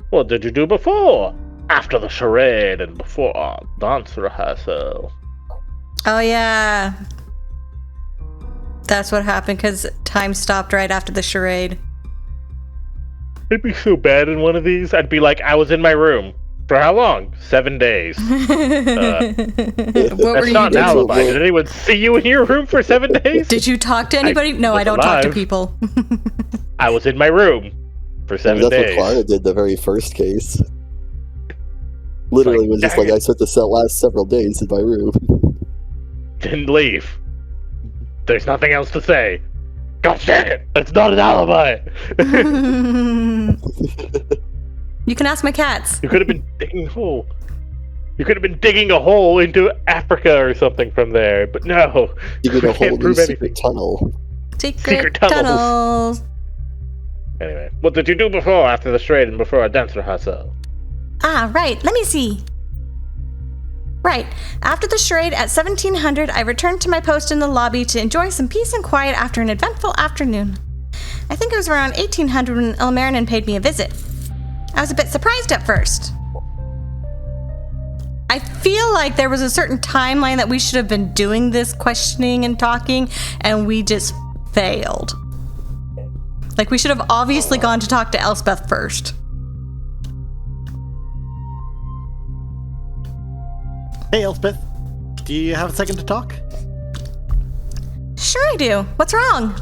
What did you do before? After the charade and before our dance rehearsal. Oh, yeah. That's what happened because time stopped right after the charade. I'd be so bad in one of these. I'd be like, I was in my room. For how long? 7 days. What were That's you not an doing? alibi. Did anyone see you in your room for 7 days? Did you talk to anybody? No, was I don't talk to alive. people. I was in my room for 7 That's days. what Clara did the very first case. Literally Like, was just dang like, it. I spent the last several days in my room. Didn't leave. There's nothing else to say. God dang it! It's not an alibi! You can ask my cats. You could have been digging a hole. You could have been digging a hole into Africa or something from there, but no. You get You a whole can't new prove secret anything. tunnel. Secret tunnels. tunnels. Anyway, what did you do before, after the charade, and before our dance rehearsal? Ah, right. Let me see. Right. After the charade at 1700, I returned to my post in the lobby to enjoy some peace and quiet after an eventful afternoon. I think it was around 1800 when Ilmarinen paid me a visit. I was a bit surprised at first. I feel like there was a certain timeline that we should have been doing this questioning and talking, and we just failed. Like, we should have obviously gone to talk to Elspeth first. Hey, Elspeth. Do you have a second to talk? Sure I do. What's wrong?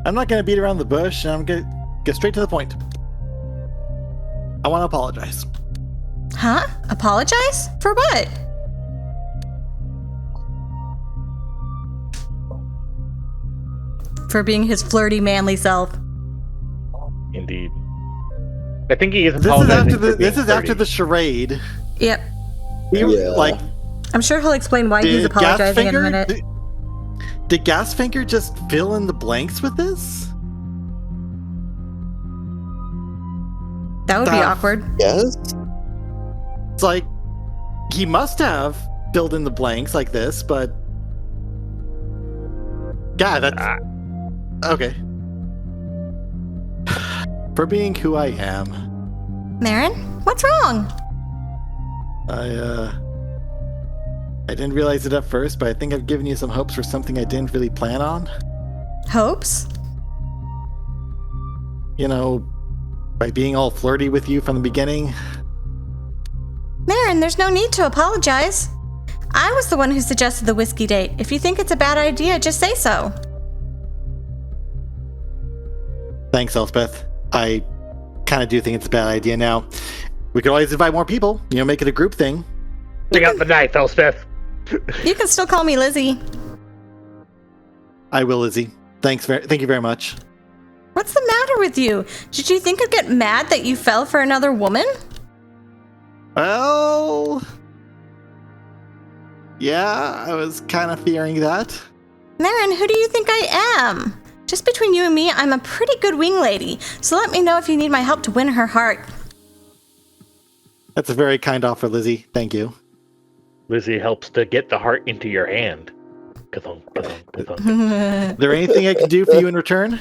I'm not going to beat around the bush, and I'm going to get straight to the point. I want to apologize. Huh? Apologize? For what? For being his flirty, manly self. Indeed. I think he is This is apologizing after for the being this is after 30. the charade. Yep. Yeah. Like, I'm sure he'll explain why he's did apologizing in a Gasfinger minute. did Gasfinger just fill in the blanks with this? That would be Ah. awkward. Yes? It's like he must have filled in the blanks like this, but yeah, that's okay. For being who I am, Marin, what's wrong? I didn't realize it at first, but I think I've given you some hopes for something I didn't really plan on. Hopes? You know, by being all flirty with you from the beginning. Marin, there's no need to apologize. I was the one who suggested the whiskey date. If you think it's a bad idea, just say so. Thanks, Elspeth. I kind of do think it's a bad idea now. We could always invite more people, you know, make it a group thing. Bring out the knife, Elspeth. You can still call me Lizzie. I will, Lizzie. Thank you very much. What's the matter with you? Did you think I'd get mad that you fell for another woman? Well, yeah, I was kind of fearing that. Marin, who do you think I am? Just between you and me, I'm a pretty good wing lady, so let me know if you need my help to win her heart. That's a very kind offer, Lizzie. Thank you. Lizzie helps to get the heart into your hand. Ka-thunk, ka-thunk, ka-thunk. Is there anything I can do for you in return?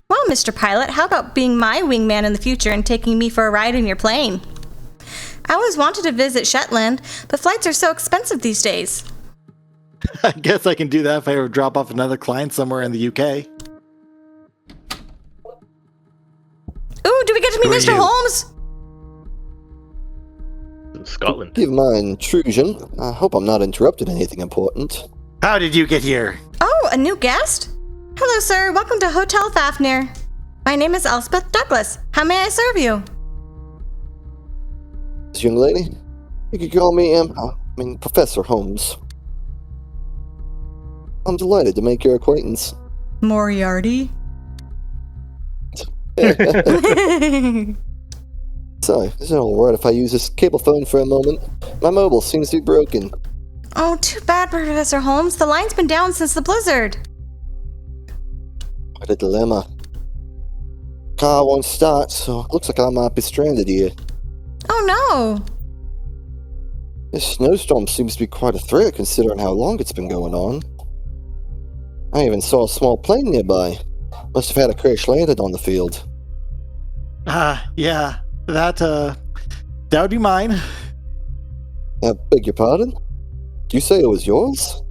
Well, Mr. Pilot, how about being my wingman in the future and taking me for a ride in your plane? I always wanted to visit Shetland, but flights are so expensive these days. I guess I can do that if I ever drop off another client somewhere in the UK. Ooh, do we get to me, Who are Mr. you? Holmes? In Scotland. Give my intrusion. I hope I'm not interrupting anything important. How did you get here? Oh, a new guest? Hello, sir. Welcome to Hotel Fafnir. My name is Elspeth Douglas. How may I serve you? This young lady, you could call me, Professor Holmes. I'm delighted to make your acquaintance. Moriarty? So, is it alright if I use this cable phone for a moment? My mobile seems to be broken. Oh, too bad, Professor Holmes. The line's been down since the blizzard. What a dilemma. Car won't start, so it looks like I might be stranded here. Oh, no. This snowstorm seems to be quite a threat considering how long it's been going on. I even saw a small plane nearby. Must have had a crash landed on the field. Yeah. That would be mine. I beg your pardon? Did you say it was yours?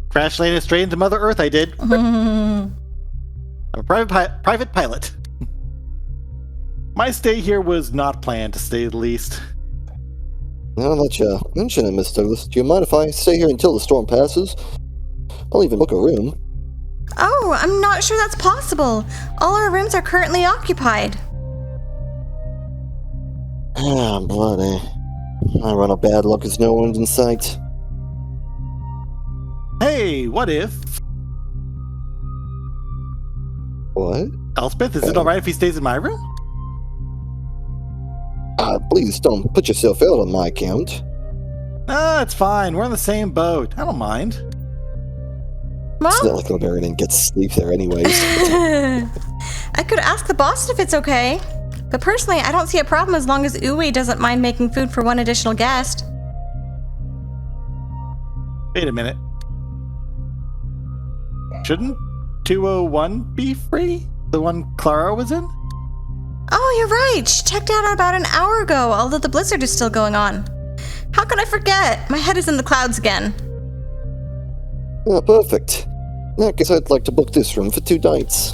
Crash landed straight into Mother Earth, I did. I'm a private pilot. My stay here was not planned, to say the least. Now that you mention it, Miss Douglas, do you mind if I stay here until the storm passes? I'll even book a room. Oh, I'm not sure that's possible. All our rooms are currently occupied. Ah, bloody. I run a bad luck as no one's in sight. Hey, what if... What? Elspeth, is it alright if he stays in my room? Please don't put yourself out on my account. It's fine. We're in the same boat. I don't mind. It's not Well, like Marin didn't get to sleep there anyways. I could ask the boss if it's okay. But personally, I don't see a problem as long as Uwe doesn't mind making food for one additional guest. Wait a minute. Shouldn't 201 be free? The one Clara was in? Oh, you're right. She checked out about an hour ago, although the blizzard is still going on. How could I forget? My head is in the clouds again. Perfect. In that case, I'd like to book this room for 2 nights.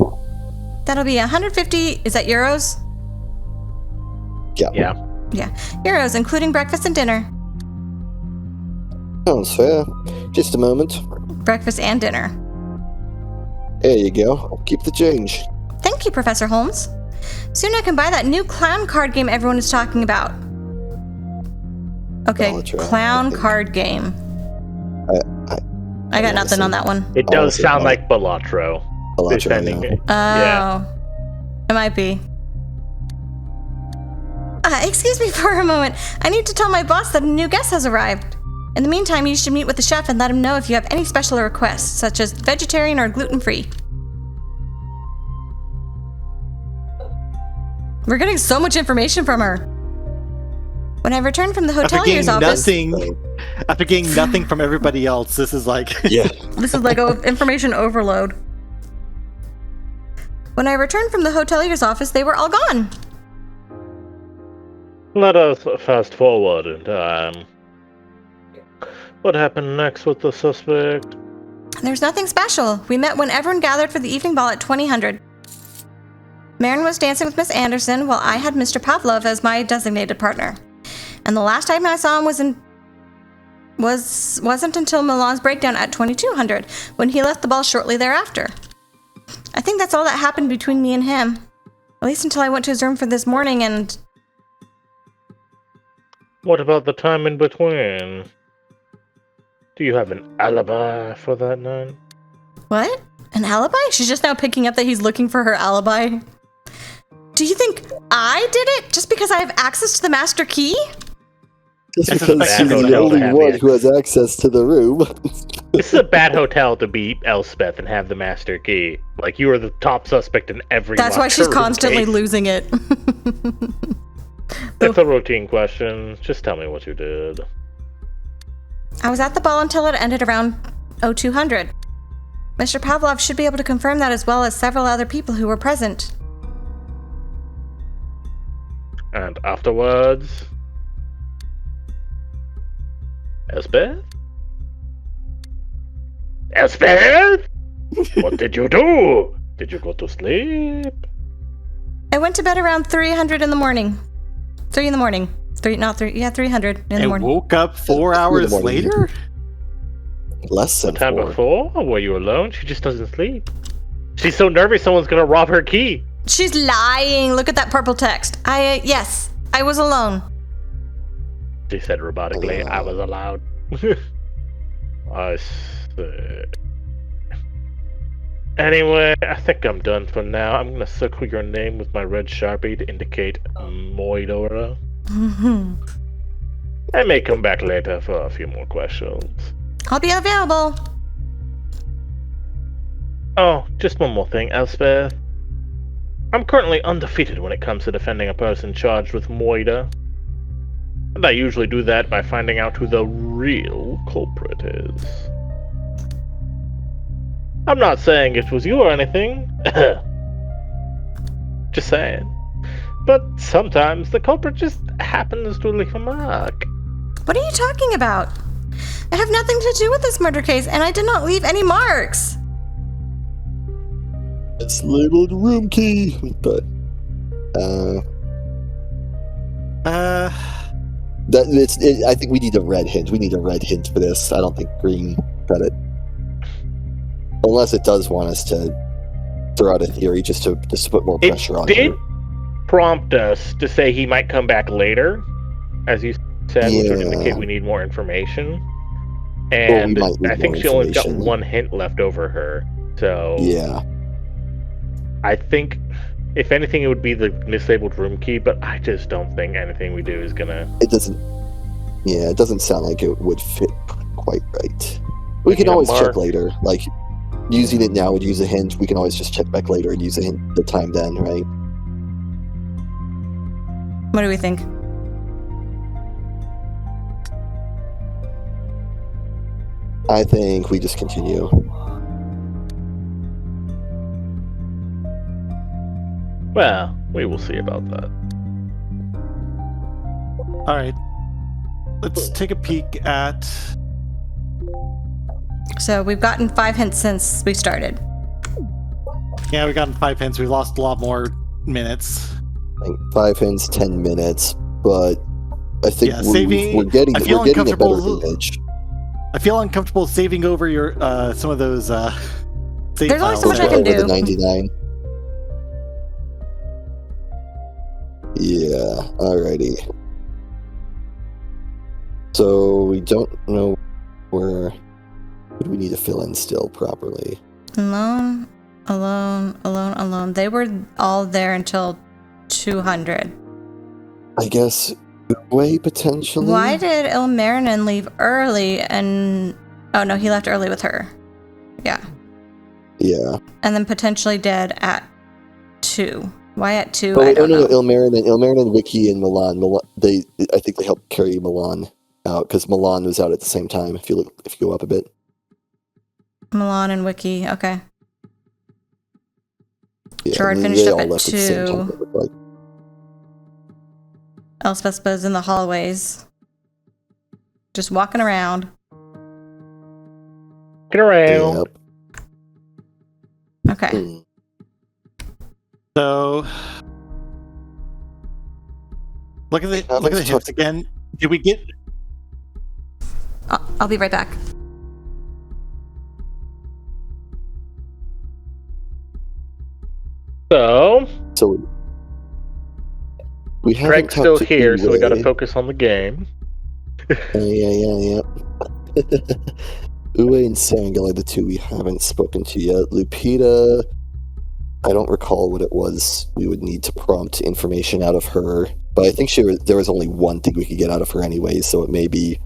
That'll be 150, is that euros? Yeah. Yeah, euros, including breakfast and dinner. Sounds fair. Just a moment. Breakfast and dinner. There you go. I'll keep the change. Thank you, Professor Holmes. Soon I can buy that new clown card game everyone is talking about. Okay, I'll try. clown card game. I got nothing on that one. It does sound like Balatro. Balatro, yeah. Oh. It might be. Excuse me for a moment. I need to tell my boss that a new guest has arrived. In the meantime, you should meet with the chef and let him know if you have any special requests, such as vegetarian or gluten-free. We're getting so much information from her. When I returned from the hotelier's office... After getting nothing from everybody else, this is like... Yeah. This is like information overload. When I returned from the hotelier's office, they were all gone. Let us fast forward in time. What happened next with the suspect? There's nothing special. We met when everyone gathered for the evening ball at 2000. Marin was dancing with Miss Anderson, while I had Mr. Pavlov as my designated partner. And the last time I saw him wasn't until Milan's breakdown at 2200, when he left the ball shortly thereafter. I think that's all that happened between me and him. At least until I went to his room for this morning and... What about the time in between? Do you have an alibi for that night? What? An alibi? She's just now picking up that he's looking for her alibi. Do you think I did it just because I have access to the master key? Just That's because a she's bad the hotel only to have one the who has access to the room. This is a bad hotel to be Elspeth and have the master key. Like, you are the top suspect in every That's why she's locker room constantly case. losing it. It's a routine question. Just tell me what you did. I was at the ball until it ended around 0200. Mr. Pavlov should be able to confirm that as well as several other people who were present. And afterwards... Elspeth? Elspeth? What did you do? Did you go to sleep? I went to bed around 300 in the morning. 3 in the morning. 300 in the And morning. woke up 4 That's hours 3 in the morning. later? Less than The time 4. before? Were you alone? She just doesn't sleep. She's so nervous someone's gonna rob her key. She's lying. Look at that purple text. Yes, I was alone. She said robotically, I was allowed. I see. Anyway, I think I'm done for now. I'm gonna circle your name with my red Sharpie to indicate Moidora. I may come back later for a few more questions. I'll be available. Oh, just one more thing, Elspeth. I'm currently undefeated when it comes to defending a person charged with Moida. And I usually do that by finding out who the real culprit is. I'm not saying it was you or anything. Just saying. But sometimes the culprit just happens to leave a mark. What are you talking about? I have nothing to do with this murder case, and I did not leave any marks. It's labeled room key, but I think we need a red hint. We need a red hint for this. I don't think green got it, unless it does want us to throw out a theory just to put more pressure on it. Did her. prompt us to say he might come back later, as you said, which would Yeah. indicate we need more information. And might need I think more she only got information. one hint left over her. So Yeah, I think, if anything, it would be the mislabeled room key, but I just don't think anything we do is gonna... it doesn't. Yeah, it doesn't sound like it would fit quite right. We can need a always check mark. later. Like using it now would use a hint. We can always just check back later and use a hint the time then, right? What do we think? I think we just continue. Well, we will see about that. Alright. Let's take a peek at... So we've gotten 5 hints since we started. Yeah, we've gotten 5 hints. We've lost a lot more minutes. Like 5 hints, 10 minutes, but I think Yeah, we're getting I feel a better uncomfortable- image. I feel uncomfortable saving over your some of those save There's only files so much I there. can Over do. the 99. Yeah, alrighty. So we don't know where do we need to fill in still properly. Alone. They were all there until 200. I guess way potentially. Why did Ilmarinen leave early and... Oh, no, he left early with her. Yeah. Yeah. And then potentially dead at 2. Why at 2? Oh, I wait, don't know. Ilmarinen, Wiki, and Milan. I think they helped carry Milan out because Milan was out at the same time. If you go up a bit. Milan and Wiki, okay. Yeah, Gerard they finished up all at left the same 2. time, it looked like. Elspeth was in the hallways. Just walking around. Get around. Yep. Okay. Hmm. So look at the let's hints talk- again. Did we get I'll be right back. So, So we haven't Craig's still talked to here, so we gotta Uwe. focus on the game. Yeah. Uwe and Sangel are the two we haven't spoken to yet. Lupita, I don't recall what it was we would need to prompt information out of her, but I think there was only one thing we could get out of her anyway, so it may be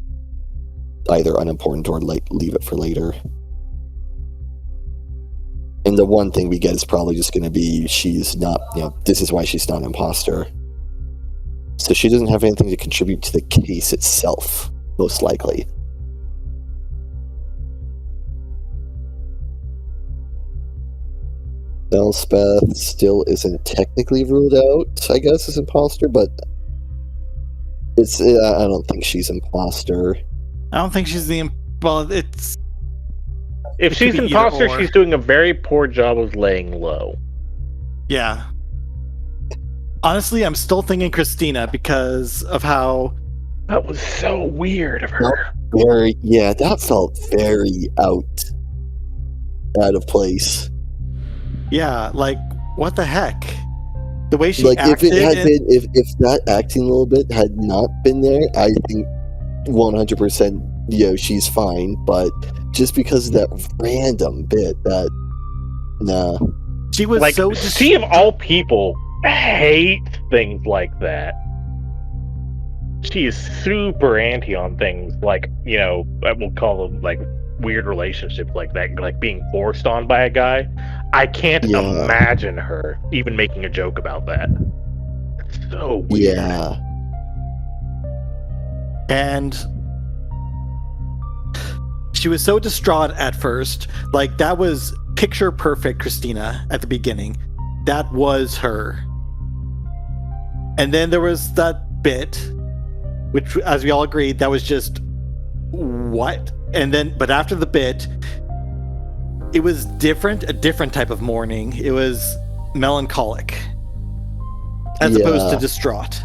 either unimportant or leave it for later. And the one thing we get is probably just going to be she's not, this is why she's not an imposter. So she doesn't have anything to contribute to the case itself, most likely. Elspeth still isn't technically ruled out, I guess, as imposter, but I don't think she's imposter. I don't think she's the it's If It she's could be imposter, either or. she's doing a very poor job of laying low. yeah. Honestly, I'm still thinking Christina because of how. That was so weird of her. That felt very out of place. Yeah, like, what the heck? The way she Like acted. if it had been, if that acting a little bit had not been there, I think 100%, she's fine. But just because of that random bit, she was like, so. She of all people hates things like that. She is super anti on things like, we'll call them like weird relationships like that, like being forced on by a guy. I can't imagine her even making a joke about that. It's so weird. Yeah. And she was so distraught at first. Like, that was picture perfect Christina at the beginning. That was her. And then there was that bit, which, as we all agreed, that was just what? And then, but after the bit, it was different, a different type of mourning. It was melancholic, as opposed to distraught,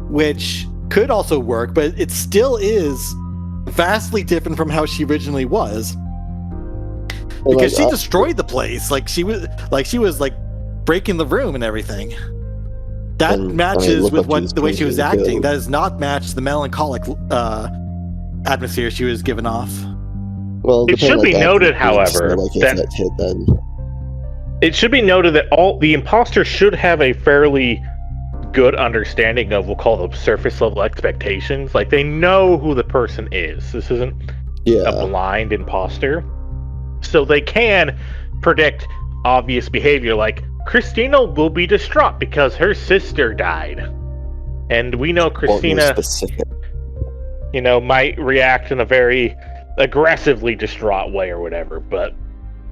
which could also work, but it still is vastly different from how she originally was. Because she destroyed the place, like she was breaking the room and everything. That matches with the way she was acting. That does not match the melancholic atmosphere she was giving off. Well, it should be noted, however, it should be noted that all the imposters should have a fairly good understanding of, we'll call them, surface level expectations. Like, they know who the person is. This isn't a blind imposter, so they can predict obvious behavior. Like, Christina will be distraught because her sister died, and we know Christina, might react in a very aggressively distraught way or whatever, but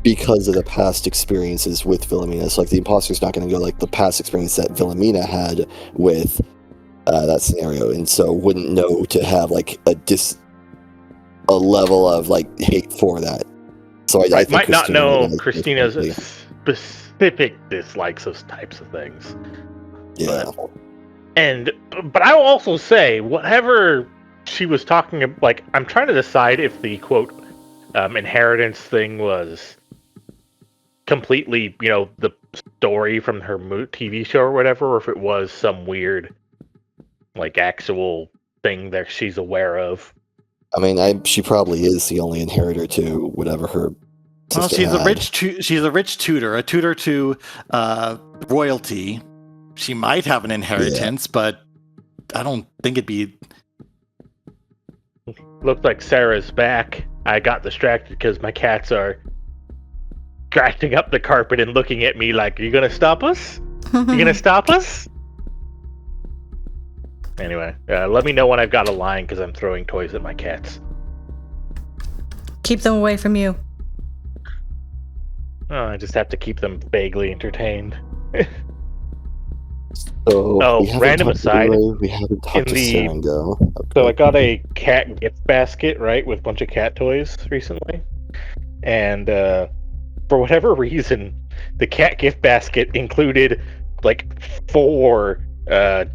because of the past experiences with Wilhelmina, it's like the imposter's not going to go like the past experience that Wilhelmina had with that scenario, and so wouldn't know to have like a level of like hate for that. So I think might not know Christina's specific dislikes of types of things. Yeah, but I will also say, whatever she was talking about, like, I'm trying to decide if the quote inheritance thing was completely, the story from her TV show or whatever, or if it was some weird, like, actual thing that she's aware of. I mean, she probably is the only inheritor to whatever her. Well, she's a rich tutor, a tutor to royalty. She might have an inheritance, but I don't think it'd be. Looks like Sarah's back. I got distracted because my cats are scratching up the carpet and looking at me like, "Are you gonna stop us? You gonna stop us?" Anyway, let me know when I've got a line because I'm throwing toys at my cats. Keep them away from you. Oh, I just have to keep them vaguely entertained. So, random aside, we haven't talked to Sarango. Okay. So I got a cat gift basket, right, with a bunch of cat toys recently. And for whatever reason, the cat gift basket included like 4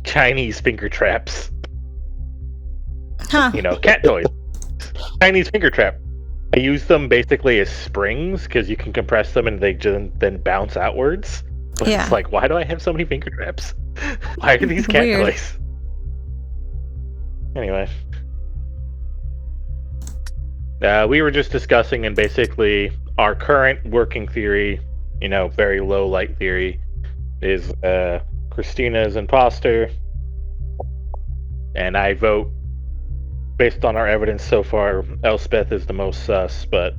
Chinese finger traps. Huh. Cat toys. Chinese finger trap. I use them basically as springs because you can compress them and they then bounce outwards. But it's like, why do I have so many finger traps? Why are these cat toys? Anyway. We were just discussing, and basically our current working theory, very low light theory, is Christina's imposter. And I vote, based on our evidence so far, Elspeth is the most sus, but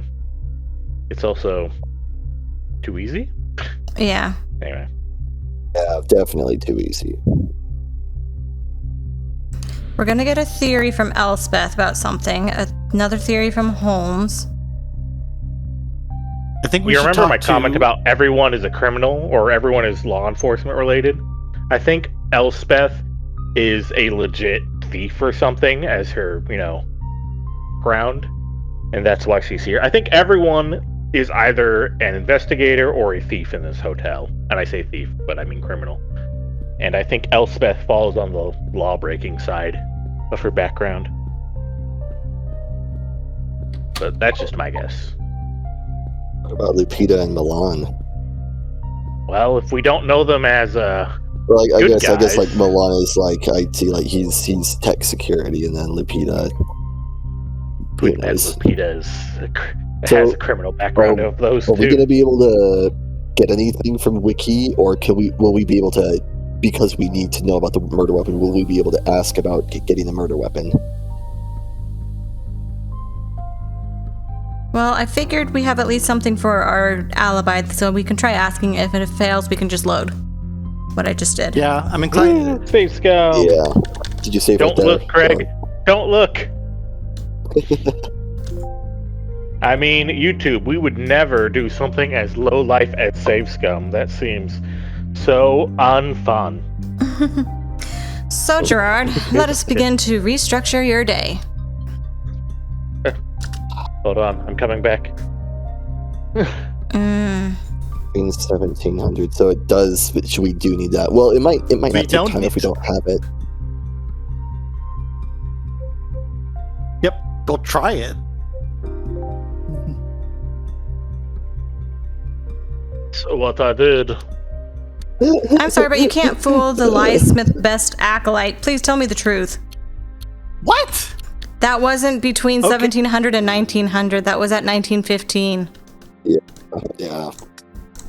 it's also too easy. Yeah. Anyway. Yeah, definitely too easy. We're gonna get a theory from Elspeth about something, another theory from Holmes. I think we you should remember talk my comment about everyone is a criminal or everyone is law enforcement related? I think Elspeth is a legit thief or something as her, ground, and that's why she's here. I think everyone is either an investigator or a thief in this hotel. And I say thief, but I mean criminal. And I think Elspeth falls on the law-breaking side of her background. But that's just my guess. What about Lupita and Milan? Well, if we don't know them as Well, I good guess like guys. Milan is like IT, like he's tech security, and then Lupita. Who and knows? Lupita has a criminal background of those Are we two. gonna be able to get anything from Wiki, or will we be able to, because we need to know about the murder weapon, will we be able to ask about getting the murder weapon? Well, I figured we have at least something for our alibi, so we can try asking. If it fails, we can just load. What I just did. Yeah, I'm inclined. Safe scout. Yeah. Did you save Don't right there? look, Craig. Don't look. I mean, YouTube, we would never do something as low life as Save Scum. That seems so unfun. So, Gerard, let us begin to restructure your day. Hold on, I'm coming back. Mm. In 1700, so it does. But we do need that. Well, it might not take don't time if we need- don't have it. Yep, go try it. So what I did. I'm sorry, but you can't fool the Liesmith best acolyte. Please tell me the truth. What? That wasn't between Okay. 1700 and 1900. That was at 1915. Yeah.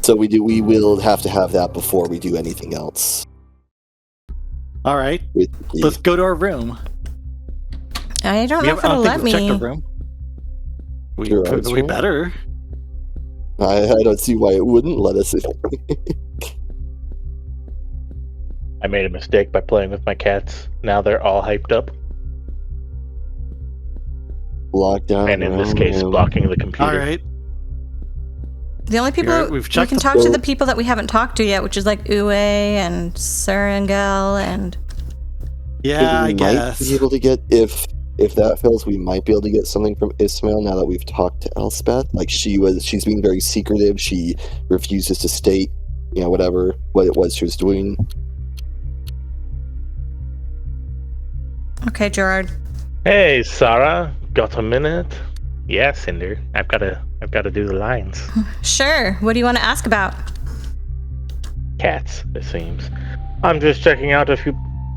So we will have to have that before we do anything else. All right, With the- let's go to our room. I don't We know have, if I it'll don't think let we've checked our me. room. We, Gerard's we room? better. I don't see why it wouldn't let us. I made a mistake by playing with my cats. Now they're all hyped up. Lockdown. And in this case, blocking the computer. All right. The only people Here, we've we checked can the talk to boat. the people that we haven't talked to yet, which is like Uwe and Serengel and Yeah, I we guess. might be able to get, if that fails, we might be able to get something from Ismail now that we've talked to Elspeth. Like she's being very secretive. She refuses to state, what it was she was doing. okay, Gerard. Hey, Sarah, got a minute? Yeah, Cinder. I've got to do the lines. Sure. What do you want to ask about? Cats, it seems. I'm just checking out a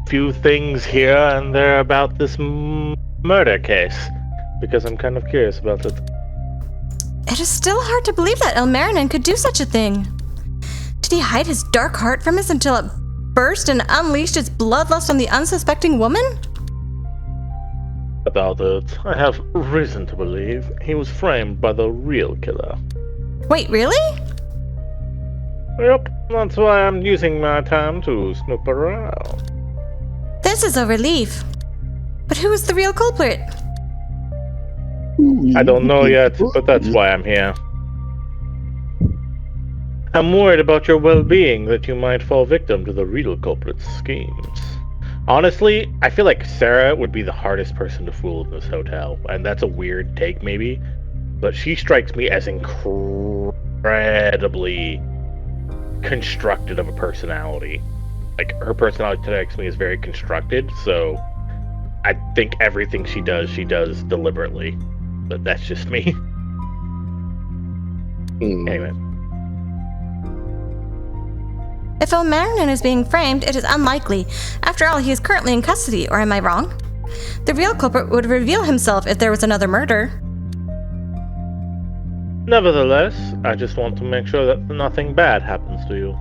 few things here, and they're about this murder case because I'm kind of curious about it. It is still hard to believe that Ilmarinen could do such a thing. Did he hide his dark heart from us until it burst and unleashed its bloodlust on the unsuspecting woman? About it, I have reason to believe he was framed by the real killer. Wait, really? Yep, that's why I'm using my time to snoop around. This is a relief. But who is the real culprit? I don't know yet, but that's why I'm here. I'm worried about your well-being, that you might fall victim to the real culprit's schemes. Honestly, I feel like Sarah would be the hardest person to fool in this hotel, and that's a weird take maybe, but she strikes me as incredibly constructed of a personality. Like, her personality strikes me as very constructed, so I think everything she does deliberately. But that's just me. Anyway. If Ilmarinen is being framed, it is unlikely. After all, he is currently in custody, or am I wrong? The real culprit would reveal himself if there was another murder. Nevertheless, I just want to make sure that nothing bad happens to you.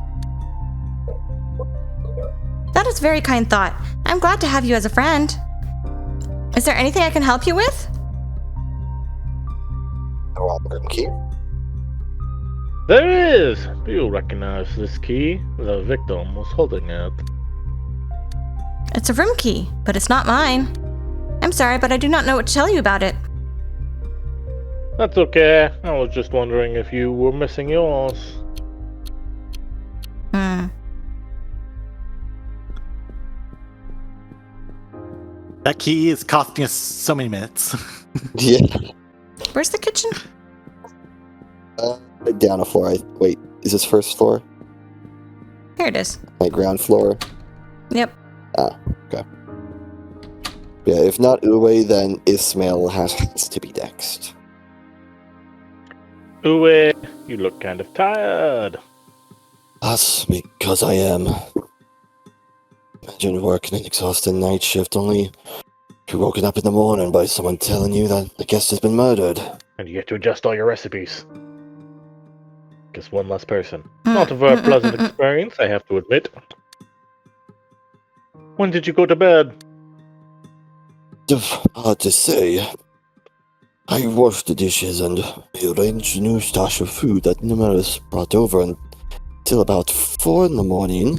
That is a very kind thought. I'm glad to have you as a friend. Is there anything I can help you with? Room key. There is! Do you recognize this key? The victim was holding it. It's a room key, but it's not mine. I'm sorry, but I do not know what to tell you about it. That's okay. I was just wondering if you were missing yours. That key is costing us so many minutes. Yeah. Where's the kitchen? Down a floor. Wait, is this first floor? Here it is. My ground floor. Yep. Okay. Yeah, if not Uwe, then Ismail has to be next. Uwe, you look kind of tired. That's because I am. Imagine working an exhausting night shift only to be woken up in the morning by someone telling you that the guest has been murdered. And you get to adjust all your recipes. Just one less person. Not a very pleasant experience, I have to admit. When did you go to bed? Hard to say. I washed the dishes and arranged a new stash of food that Numerus brought over until about 4 in the morning.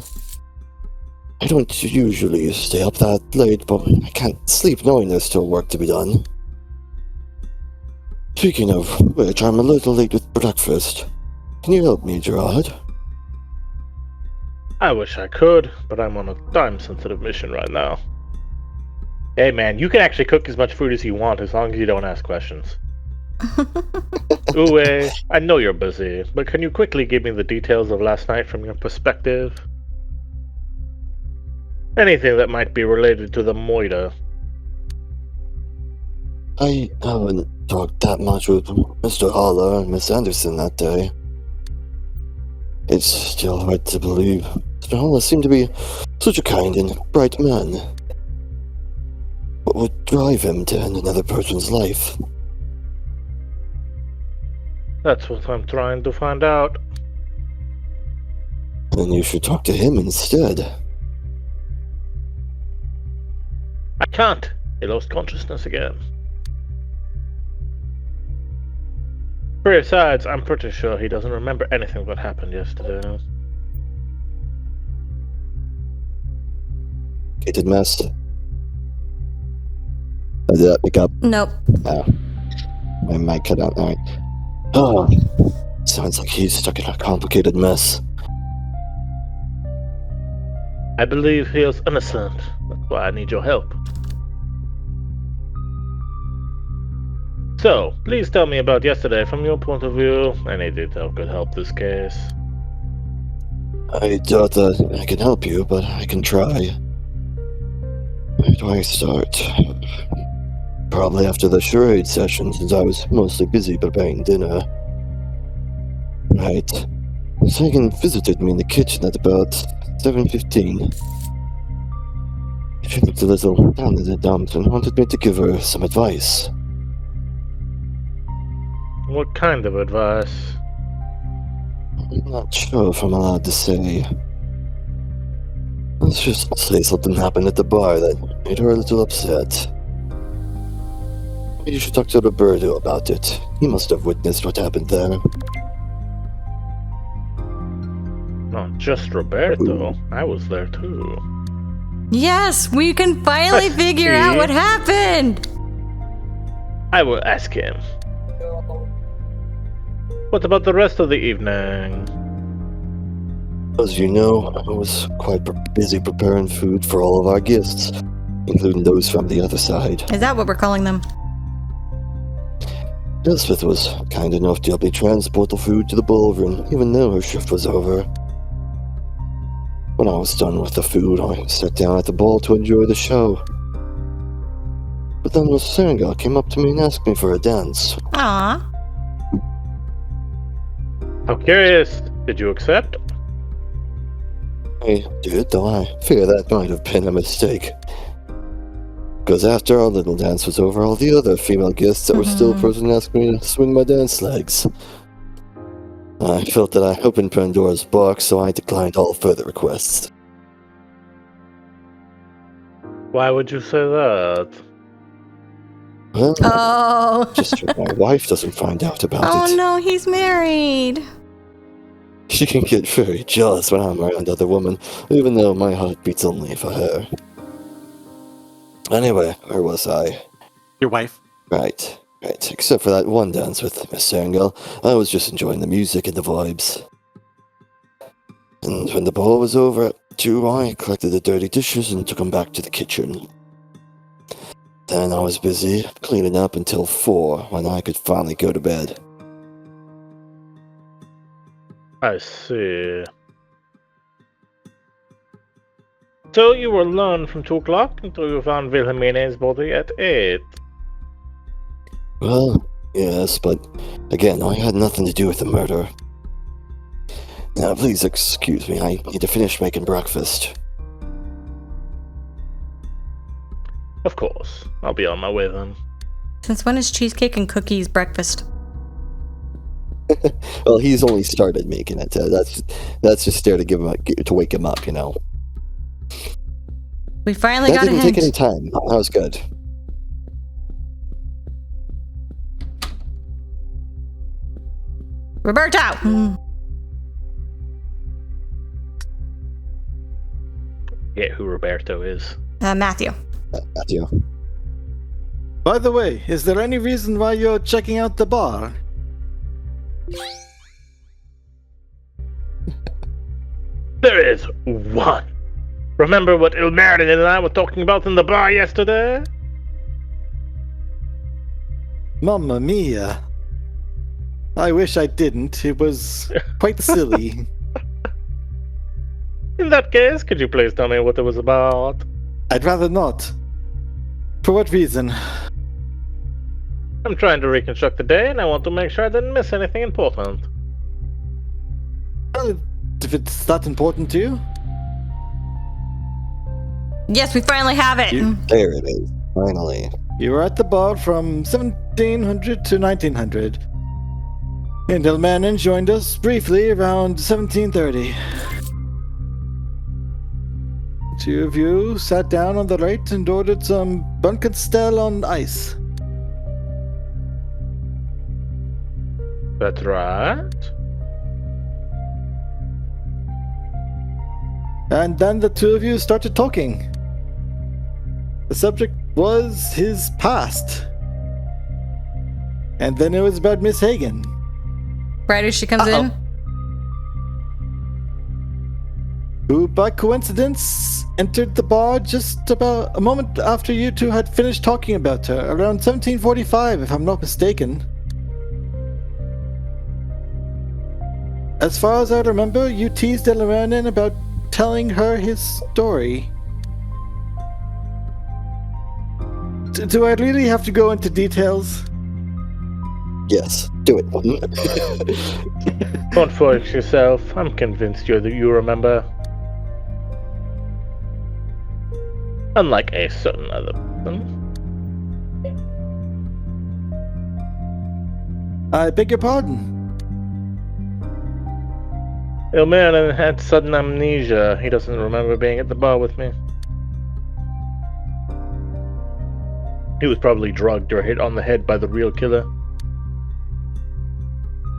I don't usually stay up that late, but I can't sleep knowing there's still work to be done. Speaking of which, I'm a little late with breakfast. Can you help me, Gerard? I wish I could, but I'm on a time-sensitive mission right now. Hey man, you can actually cook as much food as you want as long as you don't ask questions. Uwe, I know you're busy, but can you quickly give me the details of last night from your perspective? Anything that might be related to the Moida. I haven't talked that much with Mr. Haller and Miss Anderson that day. It's still hard to believe. Mr. Haller seemed to be such a kind and bright man. What would drive him to end another person's life? That's what I'm trying to find out. Then you should talk to him instead. I can't. He lost consciousness again. Besides, I'm pretty sure he doesn't remember anything that happened yesterday. Gated mess. Did that pick up? Nope. Oh. My mic cut out. Alright. Oh. Sounds like he's stuck in a complicated mess. I believe he is innocent. That's why I need your help. So, please tell me about yesterday from your point of view. Any detail could help this case. I doubt that I can help you, but I can try. Where do I start? Probably after the charade session, since I was mostly busy preparing dinner. Right. Sagan visited me in the kitchen at about 7:15. She looked a little down in the dumps and wanted me to give her some advice. What kind of advice? I'm not sure if I'm allowed to say. Let's just say something happened at the bar that made her a little upset. You should talk to Roberto about it. He must have witnessed what happened there. Not just Roberto. I was there too. Yes, we can finally figure out what happened. I will ask him. What about the rest of the evening? As you know, I was quite busy preparing food for all of our guests, including those from the other side. Is that what we're calling them? Elspeth was kind enough to help me transport the food to the ballroom, even though her shift was over. When I was done with the food, I sat down at the ball to enjoy the show. But then Miss Sanga came up to me and asked me for a dance. Aw. How curious. Did you accept? I did, though I fear that might have been a mistake. Because after our little dance was over, all the other female guests that were still present asked me to swing my dance legs. I felt that I opened Pandora's box, so I declined all further requests. Why would you say that? Well, Oh. just so my wife doesn't find out about Oh it. no, he's married. She can get very jealous when I'm around other women, even though my heart beats only for her. Anyway, where was I? Your wife? Right. Except for that one dance with Miss Sangel, I was just enjoying the music and the vibes. And when the ball was over, I collected the dirty dishes and took them back to the kitchen. Then I was busy cleaning up until 4 when I could finally go to bed. I see. So you were alone from 2 o'clock until you found Wilhelmina's body at 8. Well, yes, but again, I had nothing to do with the murder. Now, please excuse me. I need to finish making breakfast. Of course. I'll be on my way then. Since when is cheesecake and cookies breakfast? Well, he's only started making it. That's just there to to wake him up, you know. We finally That got a didn't hint. take any time. That was good. Roberto! Get who Roberto is. Matthew. Matthew. By the way, is there any reason why you're checking out the bar? There is one. Remember what Ilmarinen and I were talking about in the bar yesterday? Mamma mia. I wish I didn't. It was quite silly. In that case, could you please tell me what it was about? I'd rather not. For what reason? I'm trying to reconstruct the day, and I want to make sure I didn't miss anything important. Well, if it's that important to you. Yes, we finally have it. There it is. Finally. You were at the bar from 1700 to 1900. And Ilmarinen joined us briefly around 1730. The two of you sat down on the right and ordered some Bunkenstel on ice. That's right. And then the two of you started talking. The subject was his past. And then it was about Miss Hagen. Right as she comes in. Who, by coincidence, entered the bar just about a moment after you two had finished talking about her, around 1745, if I'm not mistaken. As far as I remember, you teased Ilmarinen about telling her his story. Do I really have to go into details? Yes, do it. Don't force yourself. I'm convinced you remember. Unlike a certain other person. I beg your pardon. Ilmarinen had sudden amnesia. He doesn't remember being at the bar with me. He was probably drugged or hit on the head by the real killer.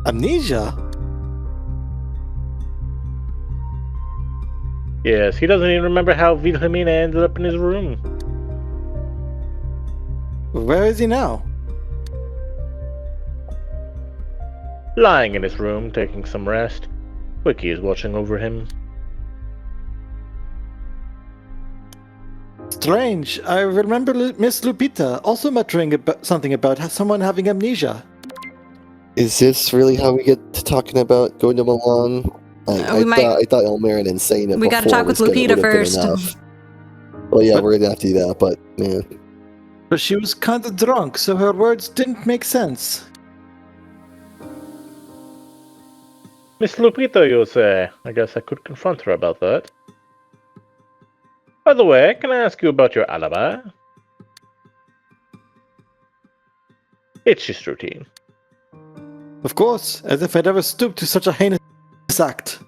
Amnesia? Yes, he doesn't even remember how Wilhelmina ended up in his room. Where is he now? Lying in his room, taking some rest. Wiki is watching over him. Strange. I remember Miss Lupita also muttering something about someone having amnesia. Is this really how we get to talking about going to Milan? I thought Ilmarinen saying it We before gotta talk with was Lupita would've been first. enough. Well, yeah, we're gonna have to do that, but man. But she was kind of drunk, so her words didn't make sense. Miss Lupita, you say? I guess I could confront her about that. By the way, can I ask you about your alibi? It's just routine. Of course, as if I'd ever stooped to such a heinous act.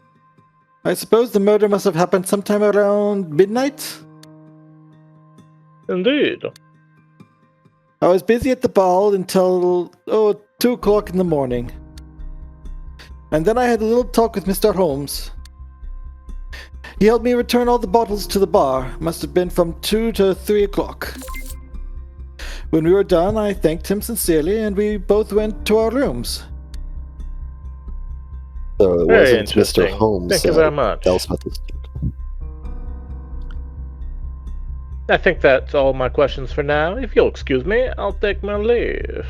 I suppose the murder must have happened sometime around midnight? Indeed. I was busy at the ball until, 2 o'clock in the morning. And then I had a little talk with Mr. Holmes. He helped me return all the bottles to the bar. Must have been from 2 to 3 o'clock. When we were done, I thanked him sincerely, and we both went to our rooms. So it Very wasn't Mr. interesting. Holmes. Thank you very much. That was about this. I think that's all my questions for now. If you'll excuse me, I'll take my leave.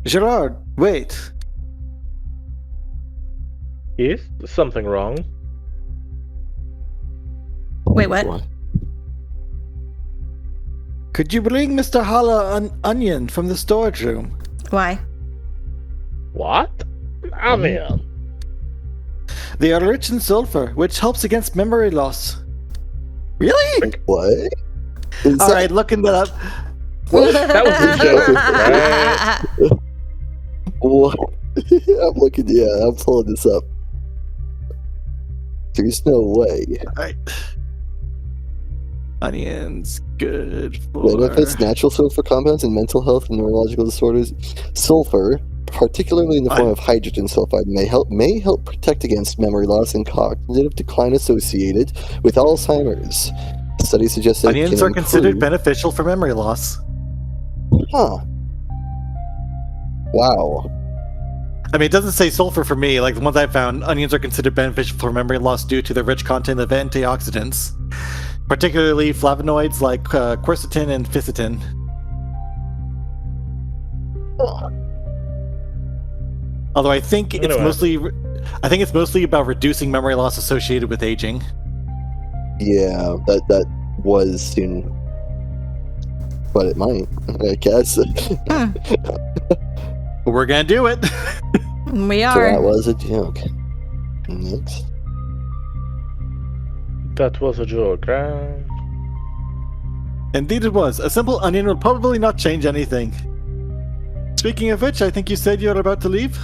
Gerard, wait. Yes? Is something wrong? Wait, what? Could you bring Mr. Hala an onion from the storage room? Why? What? Onion. They are rich in sulfur, which helps against memory loss. Really? What? Is All that- right, looking that up. That was the joke, right? What? I'm looking. Yeah, I'm pulling this up. There's no way. All right. Onions, good for... Benefits natural sulfur compounds in mental health and neurological disorders. Sulfur, particularly in the form of hydrogen sulfide, may help protect against memory loss and cognitive decline associated with Alzheimer's. Studies suggest that Onions are considered beneficial for memory loss. Huh. Wow. I mean, it doesn't say sulfur for me. Like the ones I found, onions are considered beneficial for memory loss due to the rich content of antioxidants, particularly flavonoids like quercetin and fisetin. Although I think it's mostly about reducing memory loss associated with aging. Yeah, that was soon. But it might, I guess. But we're gonna do it. We So that are. was a joke. Next. That was a joke, right? Indeed it was. A simple onion will probably not change anything. Speaking of which, I think you said you're about to leave?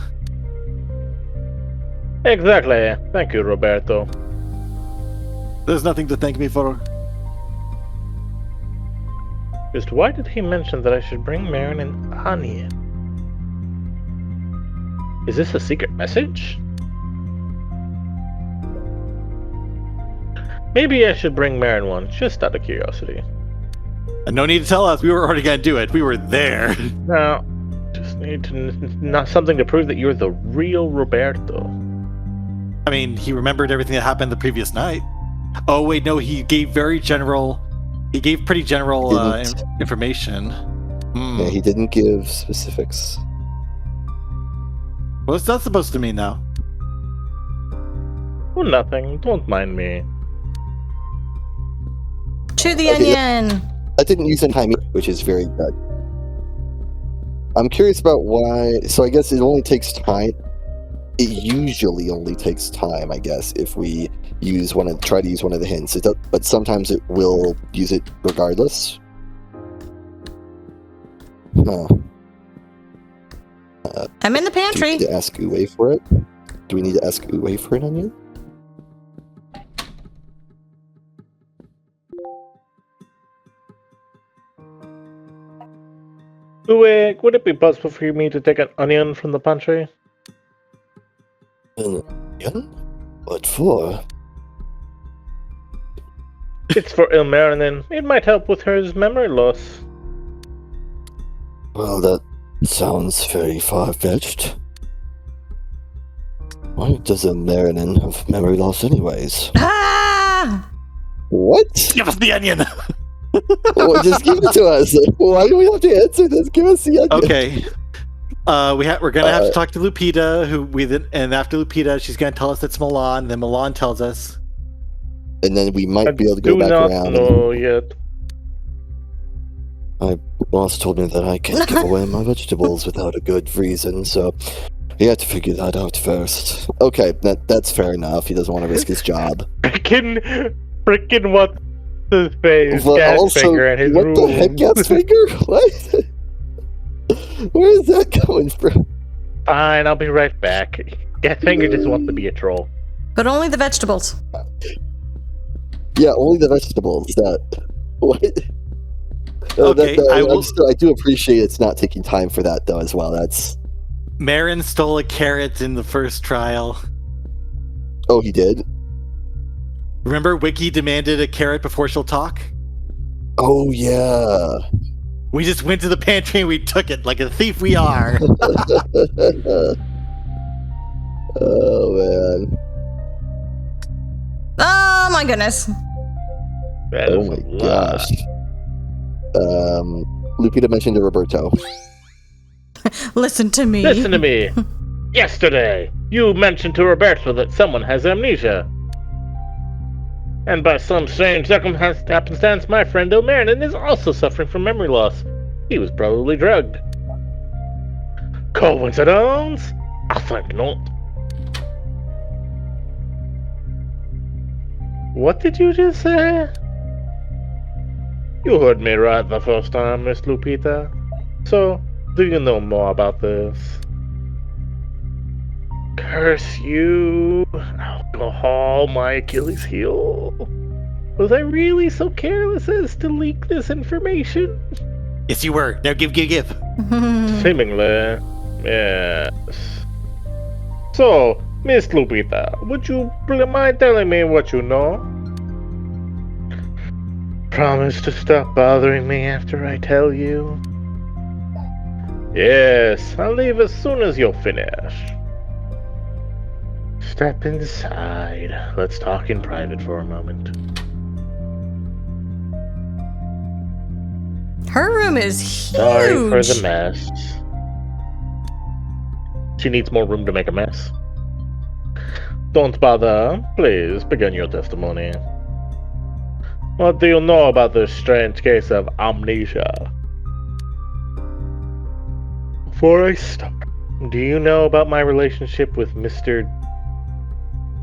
Exactly. Thank you, Roberto. There's nothing to thank me for. Just why did he mention that I should bring Marin an onion? Is this a secret message? Maybe I should bring Marin one, just out of curiosity. And no need to tell us, we were already gonna do it. We were there. No, just need to not something to prove that you're the real Roberto. I mean, he remembered everything that happened the previous night. Oh wait, no, he gave pretty general information. Yeah, he didn't give specifics. What's that supposed to mean now? Oh, nothing. Don't mind me. Chew the Okay, onion. I didn't use time, which is very good. I'm curious about why. So I guess it only takes time. It usually only takes time, I guess, if we try to use one of the hints. But sometimes it will use it regardless. Huh. I'm in the Do we pantry. need to ask Uwe for it? Do we need to ask Uwe for an onion? Uwe, would it be possible for me to take an onion from the pantry? An onion? What for? It's for Ilmarinen. It might help with her memory loss. Well, that sounds very far-fetched. Why does a Marin have memory loss anyways? Ah! What? Give us the onion! Well, just give it to us. Why do we have to answer this? Give us the onion. Okay. We're gonna have to talk to Lupita, and after Lupita, she's gonna tell us it's Milan. Then Milan tells us. And then we might I be able to go do back not around. know yet. My boss told me that I can't give away my vegetables without a good reason, so he had to figure that out first. Okay, that's fair enough. He doesn't want to risk his job. Frickin' what his face, But gas also, finger in his what room. the heck, gas finger? What? Where is that coming from? Fine, I'll be right back. Gas finger just wants to be a troll. But only the vegetables. Yeah, only the vegetables. What? Okay, I do appreciate it's not taking time for that though as well. That's. Marin stole a carrot in the first trial. Oh, he did. Remember, Wiki demanded a carrot before she'll talk. Oh yeah. We just went to the pantry and we took it like a thief we are. Oh man. Oh my goodness. That Oh is my a lot. gosh. Lupita mentioned to Roberto. Listen to me. Listen to me. Yesterday, you mentioned to Roberto that someone has amnesia. And by some strange happenstance, my friend Ilmarinen is also suffering from memory loss. He was probably drugged. Coincidence? I think not. What did you just say? You heard me right the first time, Miss Lupita. So, do you know more about this? Curse you! Alcohol, my Achilles heel. Was I really so careless as to leak this information? Yes, you were. Now give. Seemingly, yes. So, Miss Lupita, would you mind telling me what you know? Promise to stop bothering me after I tell you. Yes, I'll leave as soon as you're finished. Step inside. Let's talk in private for a moment. Her room is huge. Sorry for the mess. She needs more room to make a mess. Don't bother. Please begin your testimony. What do you know about this strange case of amnesia? Before I start, do you know about my relationship with Mr.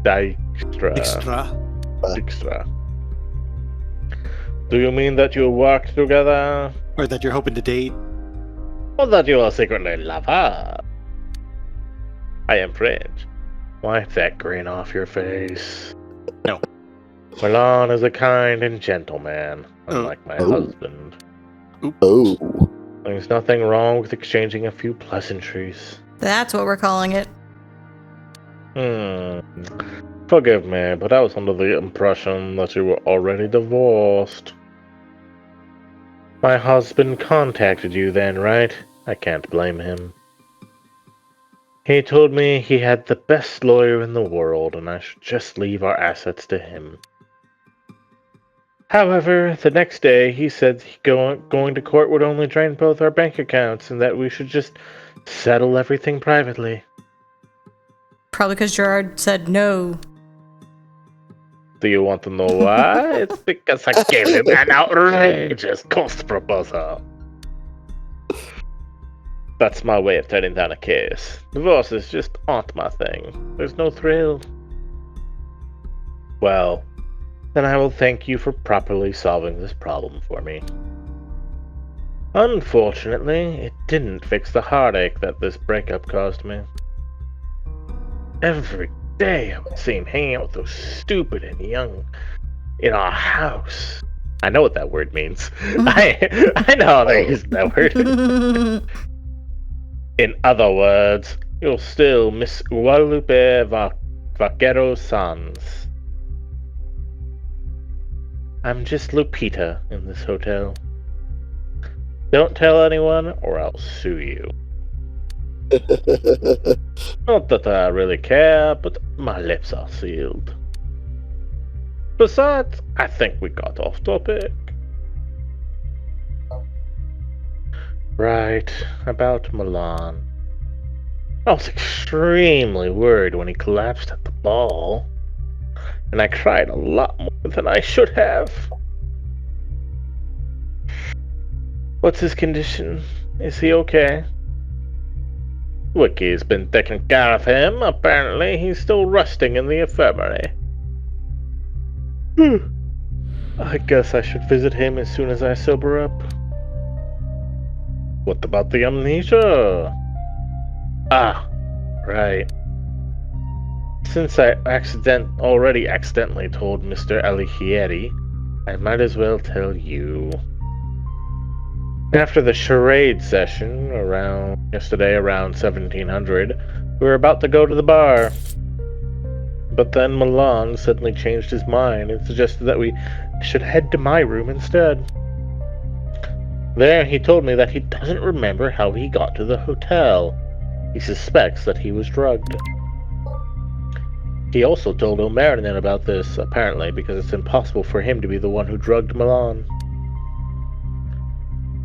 Dijkstra? Do you mean that you worked together? Or that you're hoping to date? Or that you are secretly in love? I am French. Wipe that grin off your face. No. Milan is a kind and gentle man, unlike my husband. Oh. There's nothing wrong with exchanging a few pleasantries. That's what we're calling it. Forgive me, but I was under the impression that you were already divorced. My husband contacted you then, right? I can't blame him. He told me he had the best lawyer in the world and I should just leave our assets to him. However, the next day he said going to court would only drain both our bank accounts and that we should just settle everything privately. Probably because Gerard said no. Do you want to know why? It's because I gave him an outrageous cost proposal. That's my way of turning down a case. Divorces just aren't my thing. There's no thrill. Well, then I will thank you for properly solving this problem for me. Unfortunately, it didn't fix the heartache that this breakup caused me. Every day I would see him hanging out with those stupid and young in our house. I know what that word means. I know how they use that word. In other words, you're still Miss Guadalupe Vaquero Sans. I'm just Lupita in this hotel. Don't tell anyone or I'll sue you. Not that I really care, but my lips are sealed. Besides, I think we got off topic. Right, about Milan. I was extremely worried when he collapsed at the ball, and I cried a lot more than I should have. What's his condition? Is he okay? Wiki's been taking care of him. Apparently, he's still resting in the infirmary. I guess I should visit him as soon as I sober up. What about the amnesia? Ah, right. Since I already accidentally told Mr. Alighieri, I might as well tell you. After the charade session yesterday around 1700, we were about to go to the bar. But then Milan suddenly changed his mind and suggested that we should head to my room instead. There he told me that he doesn't remember how he got to the hotel. He suspects that he was drugged. He also told Ilmarinen about this, apparently, because it's impossible for him to be the one who drugged Milan.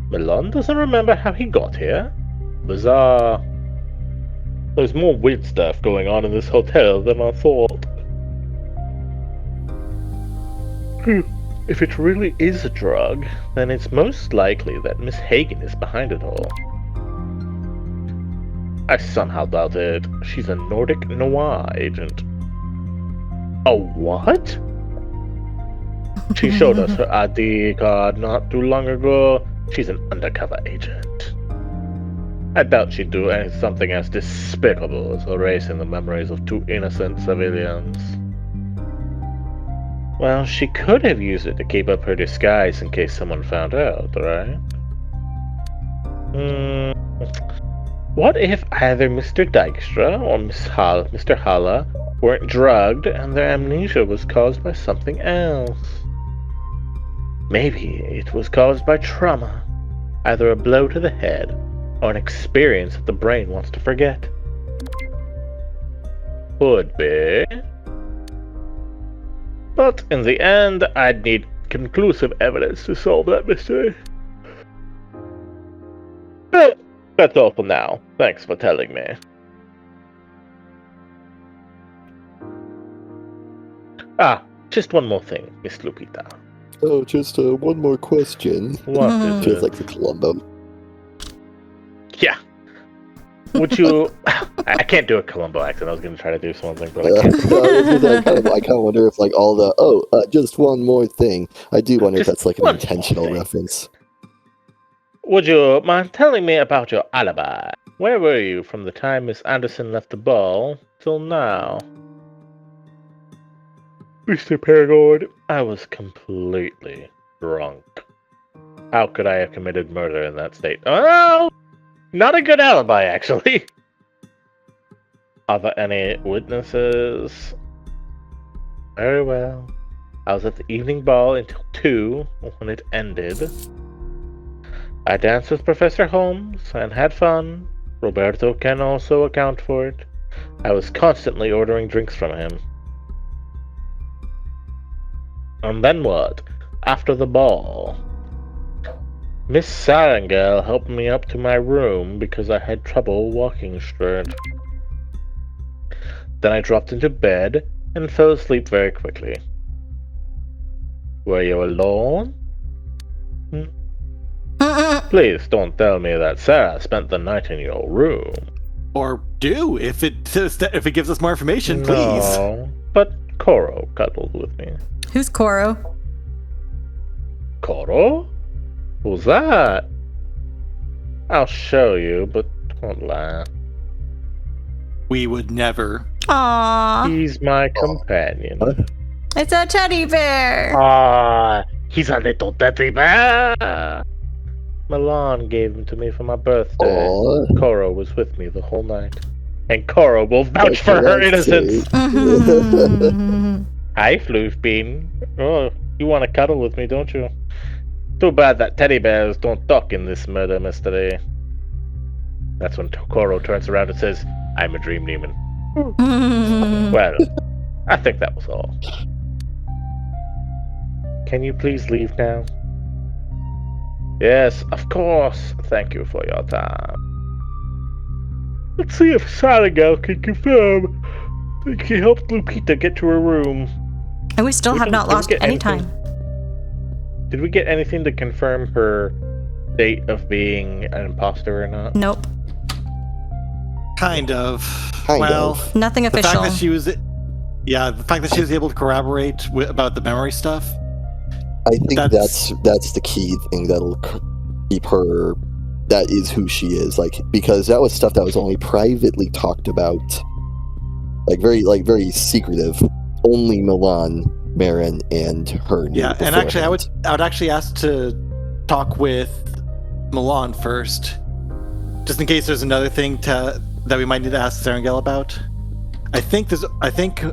Milan doesn't remember how he got here? Bizarre. There's more weird stuff going on in this hotel than I thought. If it really is a drug, then it's most likely that Miss Hagen is behind it all. I somehow doubt it. She's a Nordic noir agent. A what? She showed us her ID card not too long ago. She's an undercover agent. I doubt she'd do something as despicable as erasing the memories of 2 innocent civilians. Well, she could have used it to keep up her disguise in case someone found out, right? What if either Mr. Dykstra or Mr. Halle weren't drugged and their amnesia was caused by something else? Maybe it was caused by trauma, either a blow to the head or an experience that the brain wants to forget. Could be. But in the end, I'd need conclusive evidence to solve that mystery. But that's all for now. Thanks for telling me. Just one more thing, Miss Lupita. Oh, just one more question. What is Just it? like the Columbo. Yeah. Would you... I can't do a Columbo accent. I was going to try to do something, but I can't. I kind of wonder if like all the just one more thing. I do wonder if Just that's like an one more intentional thing. reference. Would you mind telling me about your alibi? Where were you from the time Miss Anderson left the ball till now? Mr. Perigord, I was completely drunk. How could I have committed murder in that state? Oh, not a good alibi, actually. Are there any witnesses? Very well. I was at the evening ball until 2 when it ended. I danced with Professor Holmes and had fun. Roberto can also account for it. I was constantly ordering drinks from him. And then what? After the ball, Miss Sarangel helped me up to my room because I had trouble walking straight. Then I dropped into bed and fell asleep very quickly. Were you alone? Please don't tell me that Sarah spent the night in your room. Or do, if it gives us more information, please. No, but Koro cuddled with me. Who's Koro? Koro? Who's that? I'll show you, but don't laugh. We would never. Aww. He's my companion. It's a teddy bear. He's a little teddy bear. Milan gave him to me for my birthday. Aw. Koro was with me the whole night. And Koro will vouch for her That's innocence. Mhm. Hi, Floofbean. Oh, you want to cuddle with me, don't you? Too bad that teddy bears don't talk in this murder mystery. That's when Koro turns around and says, I'm a dream demon. Well, I think that was all. Can you please leave now? Yes, of course. Thank you for your time. Let's see if Sarangel can confirm that he helped Lupita get to her room. And we still have not lost any time. Did we get anything to confirm her date of being an imposter or not? Nope. Kind of. Kind well, of. Nothing the official. fact that she was, the fact that she was able to corroborate about the memory stuff. I think that's the key thing that'll keep her. That is who she is, like, because that was stuff that was only privately talked about, very secretive. Only Milan, Marin, and her knew. Yeah, and actually, I would beforehand. actually ask to talk with Milan first, just in case there's another thing that we might need to ask Sarangel about. I think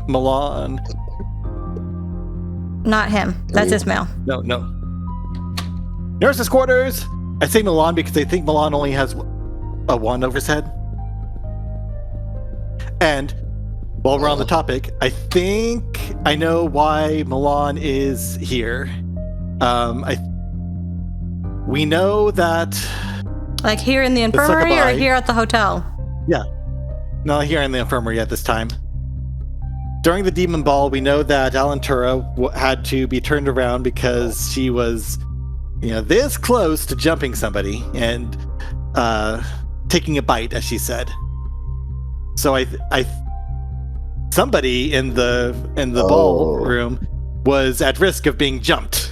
Milan. Not him. That's Ismail. No. Nurse's quarters. I say Milan because I think Milan only has a wand over his head. And while we're on the topic, I think I know why Milan is here. We know that. Like here in the infirmary or succubi- here at the hotel? No, here in the infirmary at this time. during the Demon Ball, we know that Alentura had to be turned around because she was, this close to jumping somebody and taking a bite, as she said. So somebody in the ballroom was at risk of being jumped,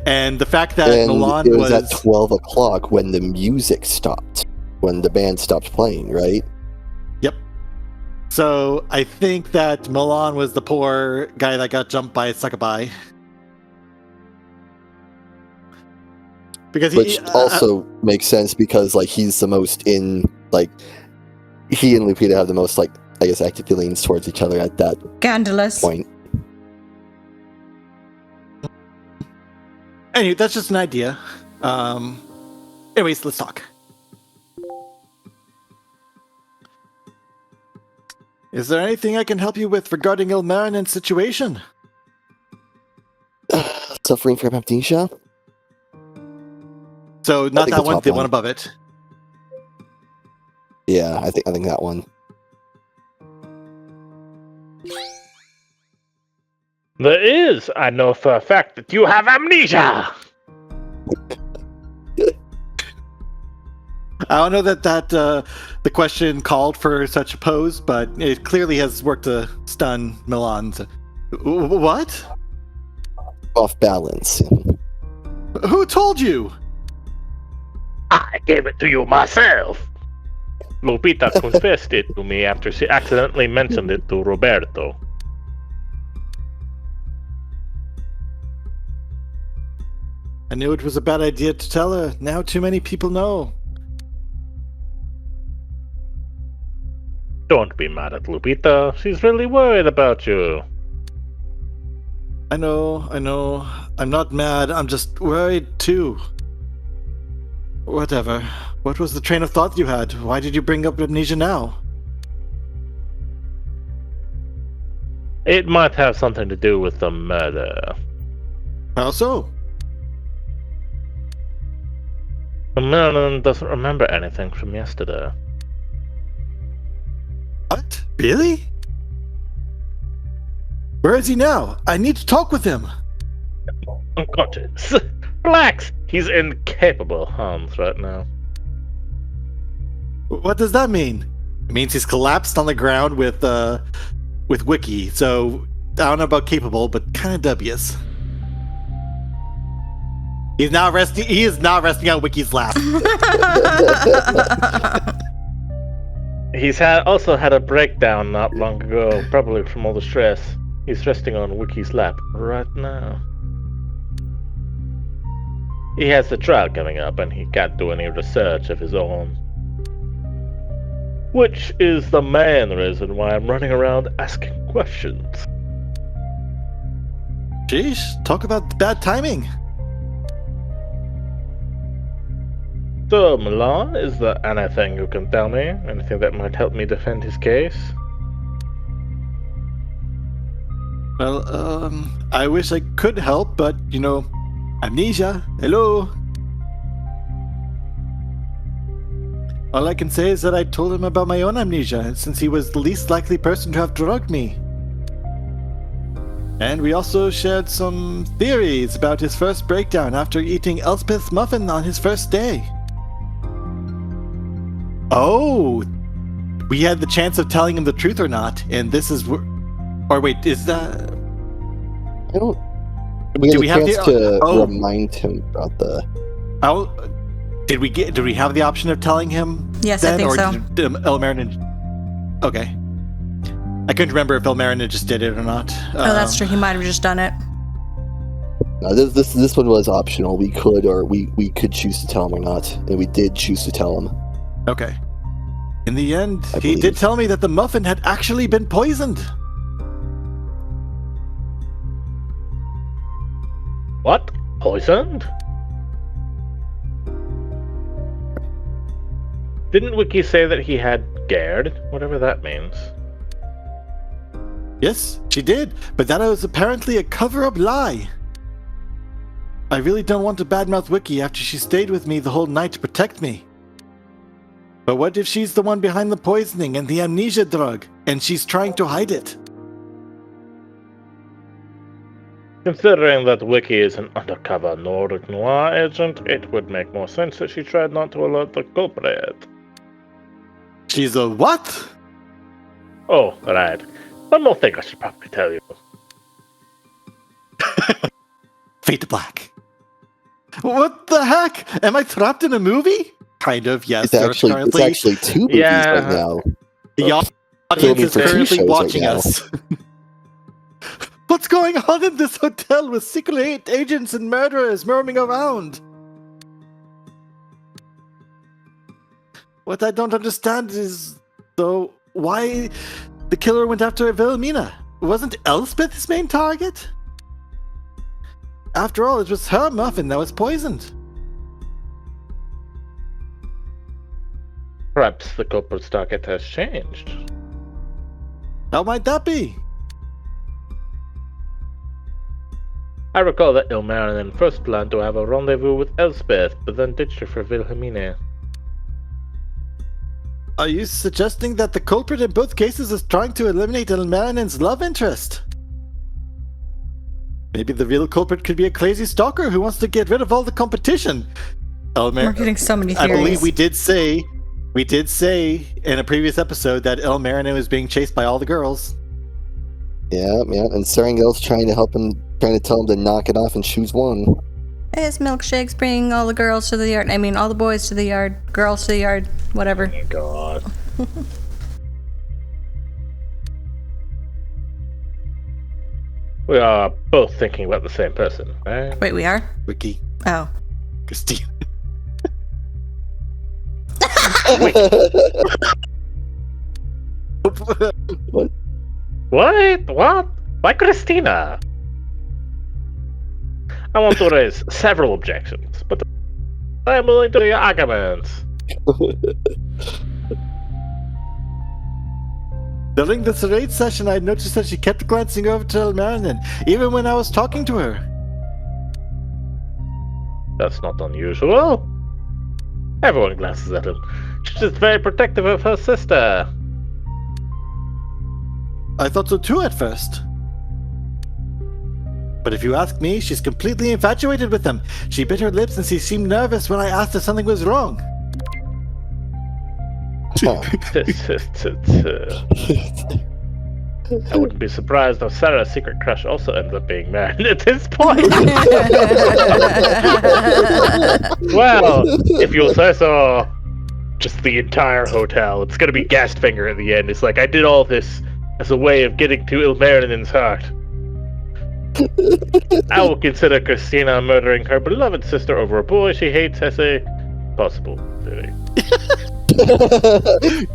and the fact that Milan it was at 12 o'clock when the music stopped, when the band stopped playing, right? Yep. So I think that Milan was the poor guy that got jumped by a suckaby. Because Which also makes sense because he's the most in he and Lupita have the most active feelings towards each other at that Scandalous. point. Anyway, that's just an idea. Anyways, let's talk. Is there anything I can help you with regarding Ilmarinen's situation? Suffering from amnesia? So not think that the one, top the one. one above it. Yeah, I think that one. There is. I know for a fact that you have amnesia. I don't know that the question called for such a pose, but it clearly has worked to stun Milan. What? Off balance. Who told you? I gave it to you myself. Lupita confessed it to me after she accidentally mentioned it to Roberto. I knew it was a bad idea to tell her. Now too many people know. Don't be mad at Lupita. She's really worried about you. I know. I'm not mad. I'm just worried too. Whatever. What was the train of thought you had? Why did you bring up amnesia now? It might have something to do with the murder. How so? Marin doesn't remember anything from yesterday. What? Really? Where is he now? I need to talk with him. Unconscious. Relax. He's in capable hands right now. What does that mean? It means he's collapsed on the ground with Wiki. So I don't know about capable, but kind of dubious. He is now resting on Wiki's lap. He's also had a breakdown not long ago, probably from all the stress. He's resting on Wiki's lap right now. He has the trial coming up, and he can't do any research of his own. Which is the main reason why I'm running around asking questions. Jeez, talk about bad timing. So, Milan, is there anything you can tell me? Anything that might help me defend his case? Well, I wish I could help, but, amnesia. Hello? All I can say is that I told him about my own amnesia, since he was the least likely person to have drugged me. And we also shared some theories about his first breakdown after eating Elspeth's muffin on his first day. Oh! We had the chance of telling him the truth or not, and this is... Or wait, is that... I don't... We had Do we a have chance the- to remind him about the... Did we have the option of telling him? Yes, then, I think or so. Did Ilmarinen... Okay. I couldn't remember if Ilmarinen just did it or not. Oh, that's true. He might have just done it. No, this one was optional. We could choose to tell him or not, and we did choose to tell him. Okay. In the end, I he believe. did tell me that the muffin had actually been poisoned. What? Poisoned? Didn't Wiki say that he had Gerard? Whatever that means. Yes, she did, but that was apparently a cover-up lie. I really don't want to badmouth Wiki after she stayed with me the whole night to protect me. But what if she's the one behind the poisoning and the amnesia drug, and she's trying to hide it? Considering that Wiki is an undercover Nordic noir agent, it would make more sense that she tried not to alert the culprit. She's a what? Oh, right. One more thing I should probably tell you. Fade to black. What the heck? Am I trapped in a movie? Kind of, yes. It's actually 2 movies Yeah. right now. The audience Filming is for 2 currently shows right watching now. us. What's going on in this hotel with secret agents and murderers roaming around? What I don't understand is, though, why the killer went after Wilhelmina. Wasn't Elspeth his main target? After all, it was her muffin that was poisoned. Perhaps the culprit's target has changed. How might that be? I recall that Ilmarinen first planned to have a rendezvous with Elspeth, but then ditched her for Wilhelmina. Are you suggesting that the culprit in both cases is trying to eliminate Ilmarinen's love interest? Maybe the real culprit could be a crazy stalker who wants to get rid of all the competition. We're getting so many I theories. believe we did say in a previous episode that Ilmarinen was being chased by all the girls. Yeah, and Sarangel's trying to help him, trying to tell him to knock it off and choose one. It's milkshakes bringing all the girls to the yard. I mean, all the boys to the yard, girls to the yard, whatever. Oh, God. We are both thinking about the same person, right? Wait, we are? Wiki, Oh. Christine. What? What? Why Christina? I want to raise several objections, but I am willing to hear arguments. During the charade session, I noticed that she kept glancing over to Ilmarinen, even when I was talking to her. That's not unusual. Everyone glances at him. She's just very protective of her sister. I thought so too at first. But if you ask me, she's completely infatuated with him. She bit her lips and she seemed nervous when I asked if something was wrong. Huh. I wouldn't be surprised if Sarah's secret crush also ends up being married at this point. Well, if you'll say so. Just the entire hotel. It's gonna be Gastfinger at the end. It's like, I did all this as a way of getting to Ilmarinen's heart. I will consider Christina murdering her beloved sister over a boy she hates as a possible duty.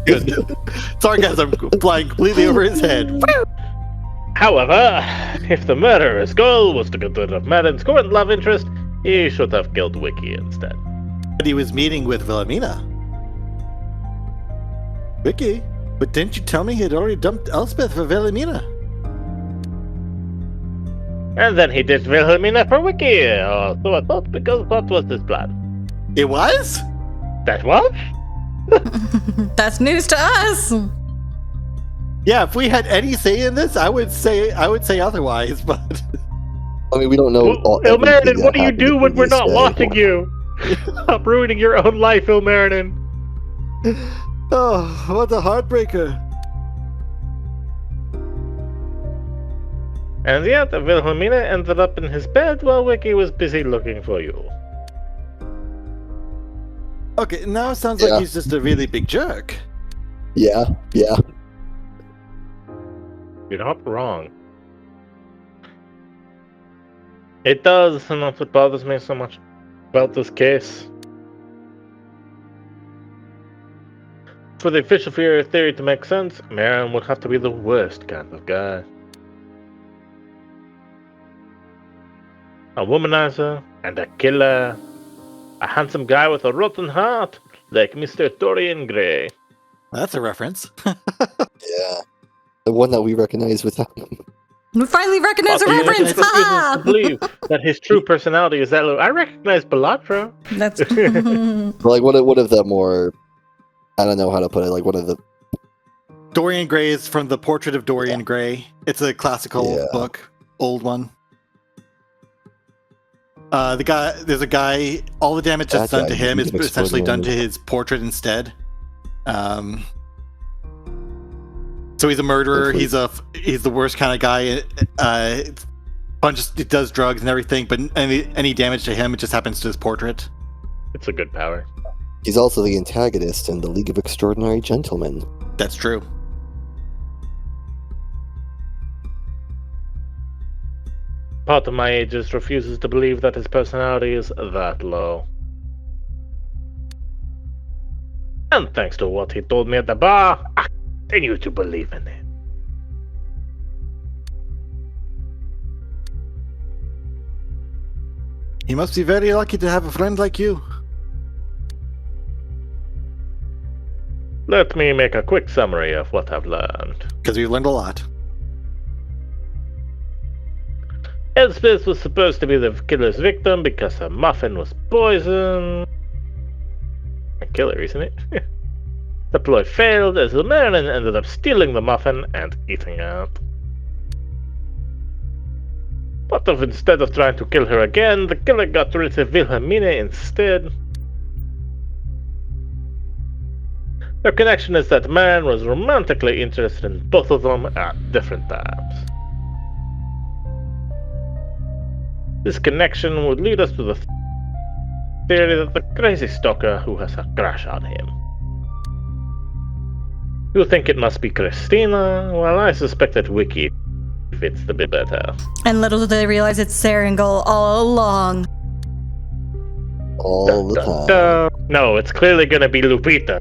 Good. Sarcasm flying completely over his head. However, if the murderer's goal was to get rid of Marin's current love interest, he should have killed Wiki instead. But he was meeting with Wilhelmina. Wiki, but didn't you tell me he had already dumped Elspeth for Wilhelmina? And then he ditched Wilhelmina for Wiki, so I thought, because that was his plan. It was? That was? That's news to us. Yeah, if we had any say in this, I would say otherwise, but I mean, we don't know. Ilmarinen, what do you do when we're not watching you? Stop ruining your own life, Ilmarinen. oh, what a heartbreaker. And yet, Wilhelmina ended up in his bed while Wiki was busy looking for you. Okay, now it sounds Yeah. like he's just a really big jerk. Yeah. You're not wrong. It does, and that's what bothers me so much about this case. For the official theory to make sense, Marin would have to be the worst kind of guy. A womanizer and a killer. A handsome guy with a rotten heart, like Mr. Dorian Gray. That's a reference. Yeah. The one that we recognize with him. We finally recognize a Also, you reference. have reasons Ah! to believe that his true personality is that I recognize Belatro. That's Like one of the more, I don't know how to put it. Like one of the Dorian Gray is from the Portrait of Dorian Gray. It's a classical Yeah. book, old one. There's a guy. All the damage that's That done to guy, him he is can explode essentially done one. to his portrait instead. So he's a murderer. He's the worst kind of guy. It does drugs and everything, but any damage to him, it just happens to his portrait. It's a good power. He's also the antagonist in the League of Extraordinary Gentlemen. That's true. Part of my age just refuses to believe that his personality is that low. And thanks to what he told me at the bar, I continue to believe in it. He must be very lucky to have a friend like you. Let me make a quick summary of what I've learned. Because we've learned a lot. Elspeth was supposed to be the killer's victim because her muffin was poisoned. A killer, isn't it? The ploy failed as Marin ended up stealing the muffin and eating it. But instead of trying to kill her again, the killer got rid of Wilhelmina instead. Their connection is that Marin was romantically interested in both of them at different times. This connection would lead us to the theory that the crazy stalker who has a crush on him. You think it must be Christina? Well, I suspect that Wiki fits the bit better. And little do they realize it's Serengal all along. All the time. No, it's clearly gonna be Lupita.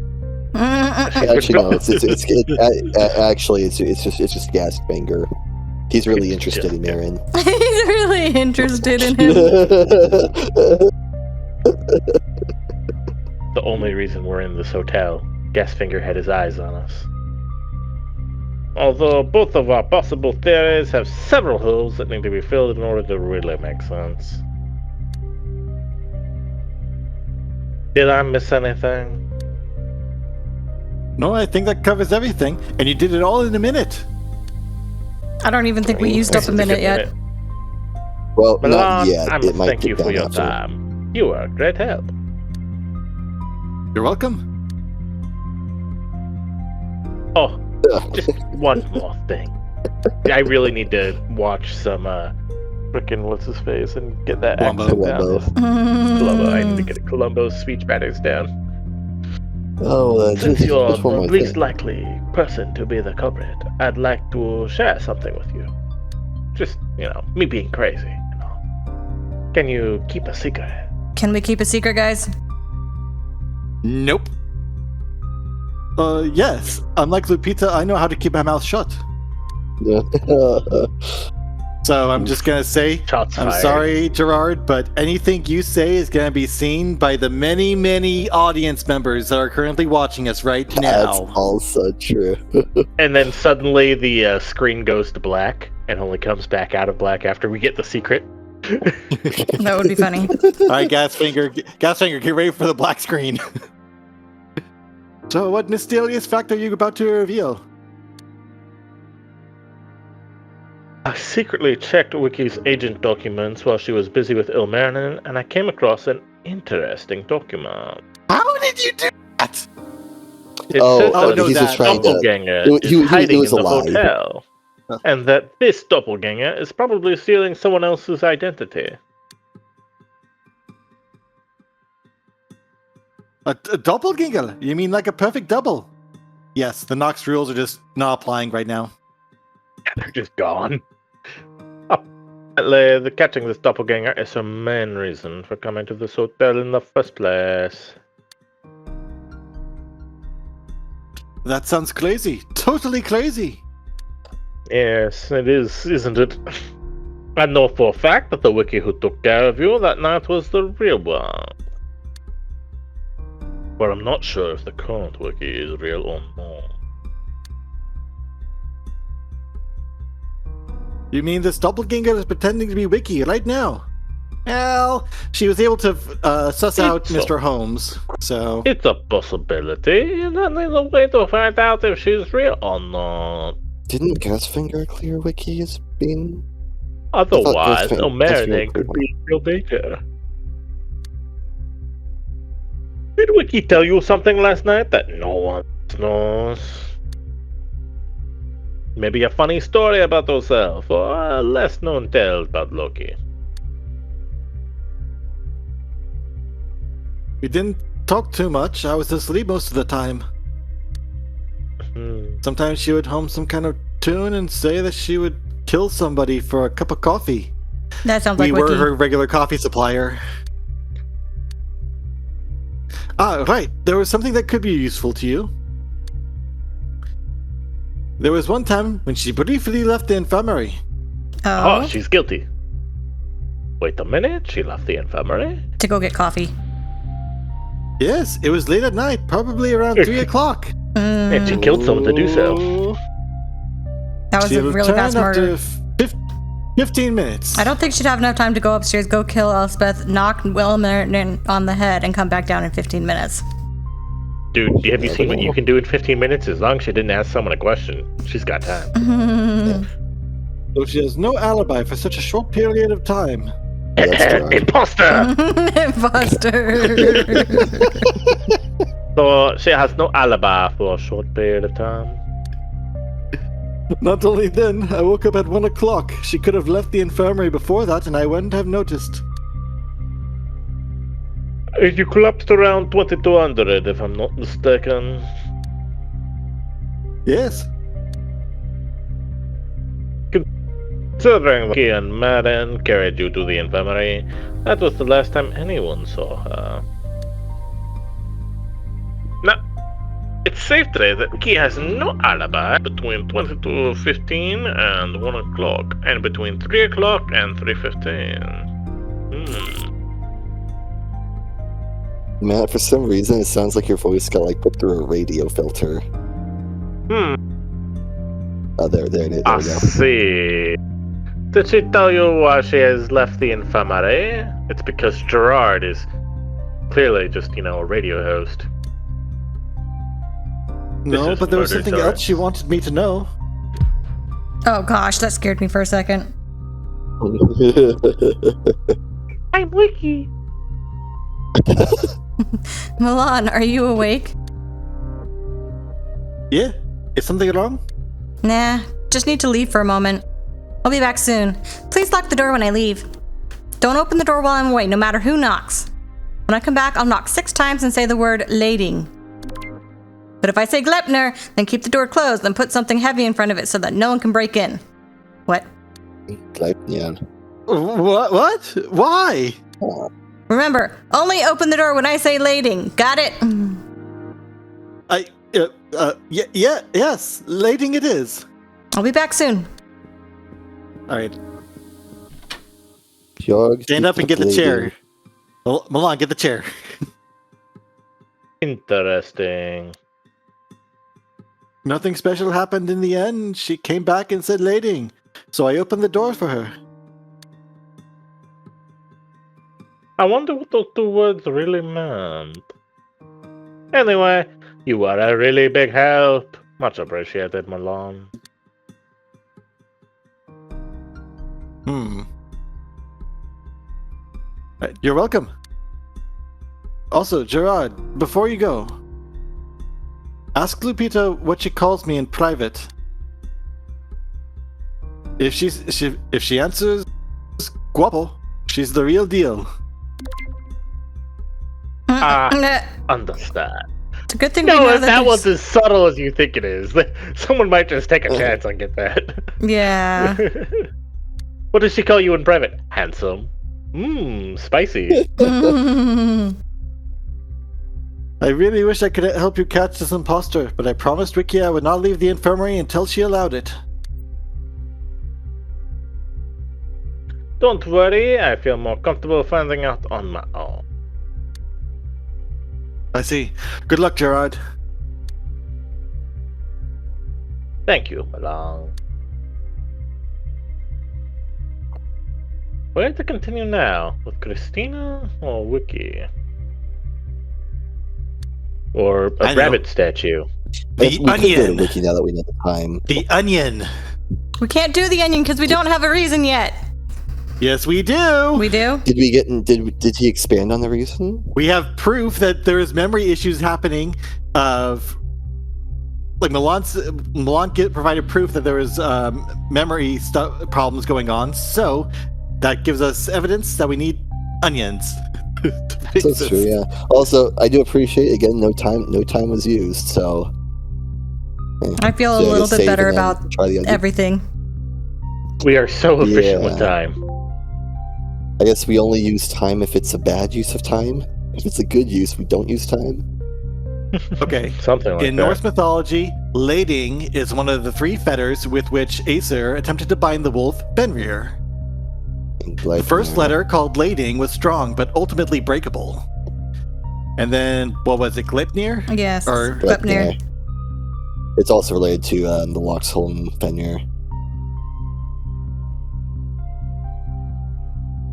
Actually, no. It's just Gasfinger. He's really interested in Marin. He's really interested in him. The only reason we're in this hotel, Gasfinger had his eyes on us. Although both of our possible theories have several holes that need to be filled in order to really make sense. Did I miss anything? No, I think that covers everything. And you did it all in a minute. I don't even think we used up a minute yet. Well, not Milan, yet. I It must might thank get you for done your after. time. You were a great help. You're welcome. Oh, just one more thing. I really need to watch some frickin' what's his face and get that Columbo. accent down. Columbo. Columbo. I need to get Columbo's speech patterns down. Oh, Since just you're one the more least thing. likely person to be the culprit, I'd like to share something with you. Just, me being crazy, Can you keep a secret? Can we keep a secret, guys? Nope. Yes. Unlike Lupita, I know how to keep my mouth shut. So I'm just gonna say, Shots I'm fired. sorry, Gerard, but anything you say is gonna be seen by the many, many audience members that are currently watching us right That's now. also true. And then suddenly the screen goes to black and only comes back out of black after we get the secret. That would be funny. All right, Gasfinger, get ready for the black screen. So, what mysterious fact are you about to reveal? I secretly checked Wiki's agent documents while she was busy with Ilmarinen, and I came across an interesting document. How did you do that? It Oh, says oh, that no, he's a just trying to. doppelganger He- is he hiding was in the alive. hotel, and that this doppelganger is probably stealing someone else's identity. A doppelganger? You mean like a perfect double? Yes, the Nox rules are just not applying right now. They're just gone. Apparently, the catching this doppelganger is her main reason for coming to this hotel in the first place. That sounds crazy. Totally crazy. Yes, it is, isn't it? I know for a fact that the wiki who took care of you that night was the real one. But I'm not sure if the current wiki is real or not. You mean this doppelganger is pretending to be Wiki right now? Well, she was able to suss out It's Mr. Holmes, so... It's a possibility. You don't need a way to find out if she's real or not. Didn't Gasfinger clear Wiki as being? Otherwise, that's Ilmarinen very could be in real danger. Did Wiki tell you something last night that no one knows? Maybe a funny story about yourself, or a less known tale about Loki. We didn't talk too much. I was asleep most of the time. Sometimes she would hum some kind of tune and say that she would kill somebody for a cup of coffee. That sounds We like were Wiki. her regular coffee supplier. Right. There was something that could be useful to you. There was one time when she briefly left the infirmary. Oh, she's guilty. Wait a minute, she left the infirmary? To go get coffee. Yes, it was late at night, probably around 3 o'clock. And she killed someone to do so. That was She a really fast returned murder. after 15 minutes. I don't think she'd have enough time to go upstairs, go kill Elspeth, knock Ilmarinen on the head, and come back down in 15 minutes. Dude, have you seen what you can do in 15 minutes? As long as she didn't ask someone a question, she's got time. So she has no alibi for such a short period of time. That's Gerard. Imposter! Imposter. So she has no alibi for a short period of time. Not only then, I woke up at 1 o'clock. She could have left the infirmary before that and I wouldn't have noticed. You collapsed around 2200, if I'm not mistaken. Yes. Considering Loki and Marin carried you to the infirmary, that was the last time anyone saw her. Now, it's safe to say that Loki has no alibi between 22:15 and 1 o'clock, and between 3 o'clock and 3:15. Matt, for some reason, it sounds like your voice got like put through a radio filter. Oh, there it is. There I we go. see. Did she tell you why she has left the infirmary? It's because Gerard is clearly just, a radio host. No, is but there was murder, something Gerard. else she wanted me to know. Oh gosh, that scared me for a second. I'm Wiki. Milan, are you awake? Yeah? Is something wrong? Nah, just need to leave for a moment. I'll be back soon. Please lock the door when I leave. Don't open the door while I'm away, no matter who knocks. When I come back, I'll knock 6 times and say the word lading. But if I say Glepner, then keep the door closed and put something heavy in front of it so that no one can break in. What? Yeah. What? Why? Remember, only open the door when I say lading. Got it? Yes, lading it is. I'll be back soon. Alright, Jog, stand up and get the chair. Milan, get the chair. Interesting. Nothing special happened in the end. She came back and said lading. So I opened the door for her. I wonder what those 2 words really meant. Anyway, you are a really big help. Much appreciated, Milan. You're welcome. Also, Gerard, before you go, ask Lupita what she calls me in private. If she answers guapo, she's the real deal. Understand. It's a good thing we No, know if that there's- was as subtle as you think it is. Someone might just take a chance and get that. Yeah. What does she call you in private? Handsome. Spicy. I really wish I could help you catch this imposter, but I promised Ricky I would not leave the infirmary until she allowed it. Don't worry, I feel more comfortable finding out on my own. I see. Good luck, Gerard. Thank you, Milan. Where to continue now? With Christina or Wiki? Or I a know. rabbit statue? The We could go to onion. Wiki now that we know the time. The onion. We can't do the onion because we don't have a reason yet. Yes, we do. We do? Did we get? Did he expand on the reason? We have proof that there's memory issues happening. Of like Milan provided proof that there was memory problems going on. So that gives us evidence that we need onions. To fix That's this. true. Yeah. Also, I do appreciate again. No time was used. So I feel a So I little guess bit save better and then about try the onion. everything. We are so efficient with Yeah. time. I guess we only use time if it's a bad use of time. If it's a good use, we don't use time. Okay. Something like In that. Norse mythology, lading is one of the 3 fetters with which Aesir attempted to bind the wolf Fenrir. The first letter, called lading, was strong but ultimately breakable. And then, what was it, Gleipnir? Yes. Or- Gleipnir. It's also related to the Loxholm Fenrir.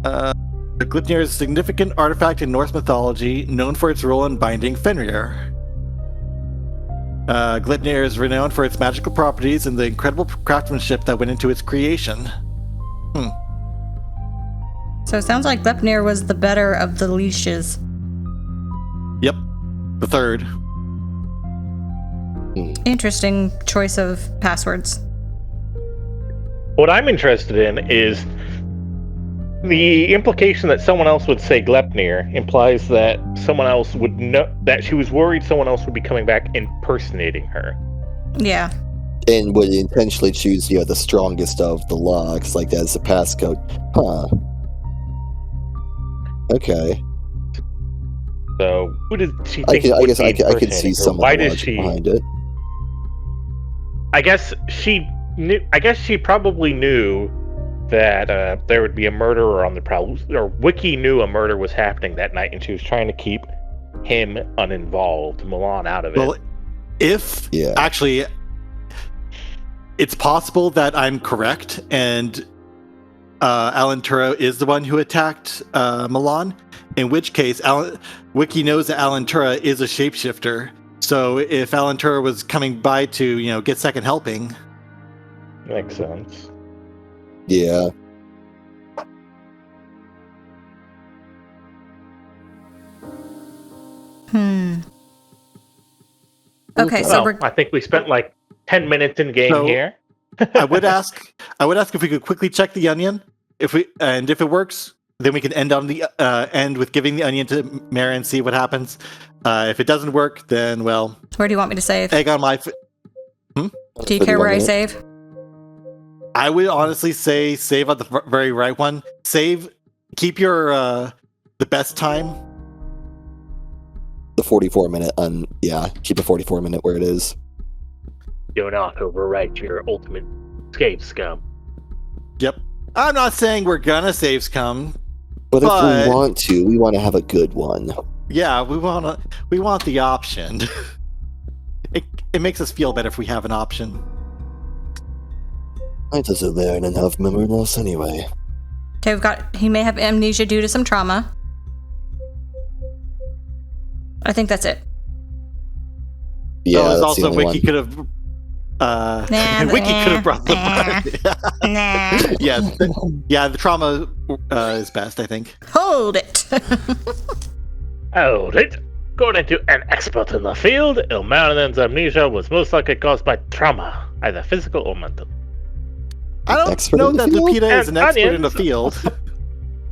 The Gleipnir is a significant artifact in Norse mythology, known for its role in binding Fenrir. Gleipnir is renowned for its magical properties and the incredible craftsmanship that went into its creation. So it sounds like Gleipnir was the better of the leashes. Yep, the third. Interesting choice of passwords. What I'm interested in is the implication that someone else would say Gleipnir implies that someone else would know that she was worried someone else would be coming back impersonating her. Yeah. And would intentionally choose, the strongest of the locks, like as a passcode. Huh. Okay. So who did she I think? could, I would guess be I could see impersonating her? some of Why the does logic she? behind it. I guess she knew. I guess she probably knew that there would be a murderer on the prowl. Or Wiki knew a murder was happening that night, and she was trying to keep him uninvolved, Milan out of it. Well, if Yeah. actually, it's possible that I'm correct, and Alan Turo is the one who attacked Milan. In which case, Wiki knows that Alan Turo is a shapeshifter. So if Alan Turo was coming by to, get second helping, Makes sense. Yeah. Okay, so Well, I think we spent like 10 minutes in game So- here. I would ask if we could quickly check the onion. If it works, then we can end on the end with giving the onion to Marin and see what happens. If it doesn't work, then well, where do you want me to save? egg on my. Do you care where I save? I would honestly say save on the very right one. Save, keep your the best time. The 44-minute keep a 44-minute where it is. Do not overwrite your ultimate escape scum. Yep. I'm not saying we're gonna save scum. But if But- we want to have a good one. Yeah, we want the option. it makes us feel better if we have an option. I doesn't learn and have memory loss anyway. Okay, he may have amnesia due to some trauma. I think that's it. Yeah, There's that's also the only Wiki one. could have. Wiki could have brought the Nah. yeah, the trauma is best, I think. Hold it. Hold it. According to an expert in the field, Ilmarinen's amnesia was most likely caused by trauma, either physical or mental. I don't Expert know in the that field? Lupita is And an expert in the onions. field.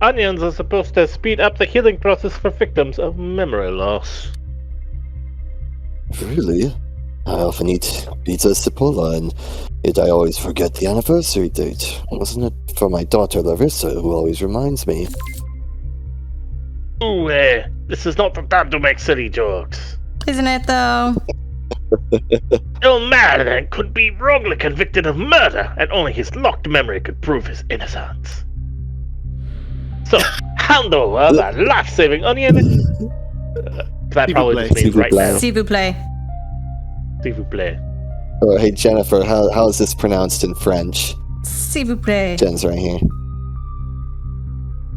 Onions are supposed to speed up the healing process for victims of memory loss. Really? I often eat pizza cipolla, and yet I always forget the anniversary date. Wasn't it for my daughter Larissa, who always reminds me? Ooh, this is not the time to make silly jokes. Isn't it though? Ilmarinen could be wrongly convicted of murder, and only his locked memory could prove his innocence. So, hand over that life-saving onion. That probably just means right now. S'il vous plaît. S'il vous plaît. Oh, hey Jennifer, how is this pronounced in French? S'il vous plaît. Jen's right here.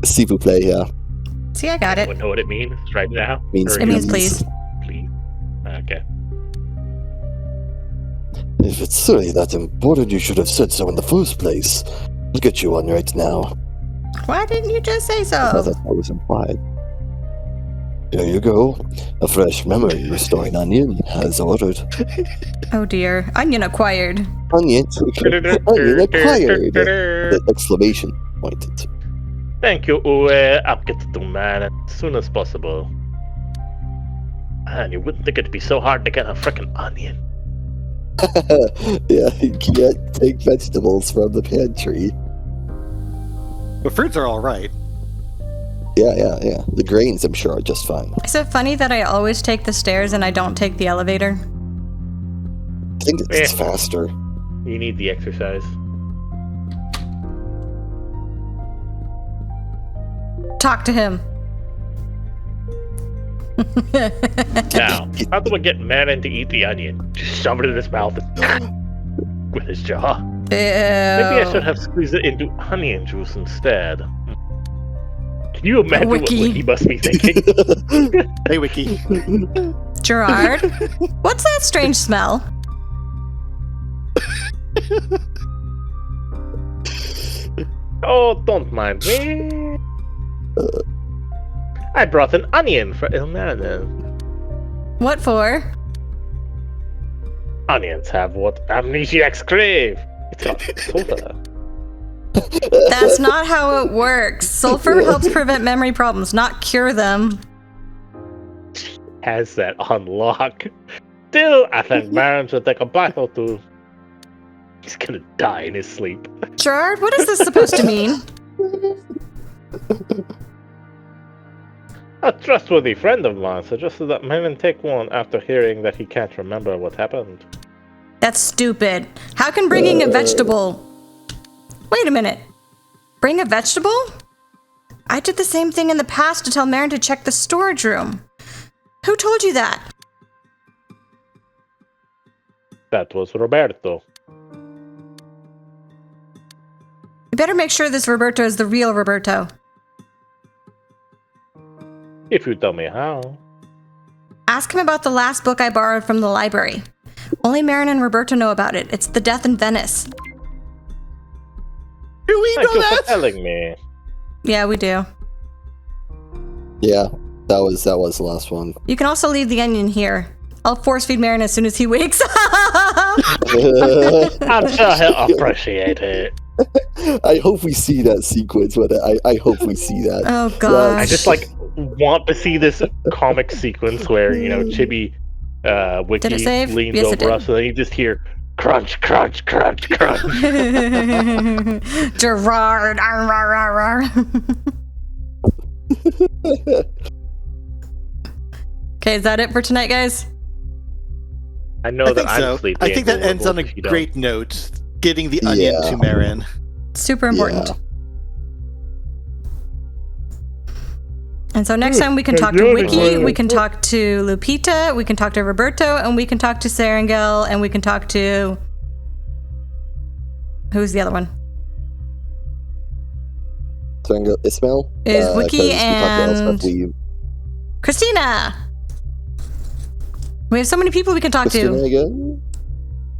S'il vous plaît, yeah. See, I got it. Anyone know what it means right now? Means Or It means please. please. Please. Okay. If it's really that important, you should have said so in the first place. I'll get you one right now. Why didn't you just say I thought so? that's what was implied. There you go. A fresh memory restoring onion, as ordered. Oh dear. Onion acquired. Onion, onion acquired! The exclamation point. Thank you, Uwe. I'll get to man as soon as possible. Man, you wouldn't think it'd be so hard to get a frickin' onion. Yeah, you can't take vegetables from the pantry. But fruits are all right. Yeah. The grains, I'm sure, are just fine. Is it funny that I always take the stairs and I don't take the elevator? I think it's faster. You need the exercise. Talk to him. Now, how do I get Marin to eat the onion? Just shove it in his mouth and with his jaw. Maybe I should have squeezed it into onion juice instead. Can you imagine what Wiki must be thinking? Hey, Wiki. Gerard, what's that strange smell? Oh, don't mind me. I brought an onion for Ilmarinen. What for? Onions have what amnesiacs crave. It's got sulfur. That's not how it works. Sulfur helps prevent memory problems, not cure them. Has that on lock. Still, I think Marin should take a bite or two. He's gonna die in his sleep. Gerard, what is this supposed to mean? A trustworthy friend of mine suggested that Marin take one after hearing that he can't remember what happened. That's stupid. How can bringing a vegetable... Wait a minute. Bring a vegetable? I did the same thing in the past to tell Marin to check the storage room. Who told you that? That was Roberto. You better make sure this Roberto is the real Roberto. If you tell me how. Ask him about the last book I borrowed from the library. Only Marin and Roberto know about it. It's The Death in Venice. Do we Thank know you that? for telling me. Yeah, we do. Yeah, that was the last one. You can also leave the onion here. I'll force feed Marin as soon as he wakes up. I'm sure he'll appreciate it. I hope we see that sequence with it. I hope we see that. Oh gosh. I just want to see this comic sequence where, Chibi Wiki Did it save? leans Yes, it over did. us and then you just hear crunch, crunch, crunch, crunch. Gerard. Arr, arr, arr, arr. Okay, is that it for tonight, guys? I know I that think I'm so. sleepy. I think that and ends on a if you don't. great note. Getting the onion Yeah. to Marin. Super important. Yeah. And so next time we can talk to Wiki, we can talk to Lupita, we can talk to Roberto, and we can talk to Serengil, and we can talk to... Who's the other one? Ismail? Is 'cause Wiki we talked about and- stuff we- Christina! We have so many people we can talk Christina to. again?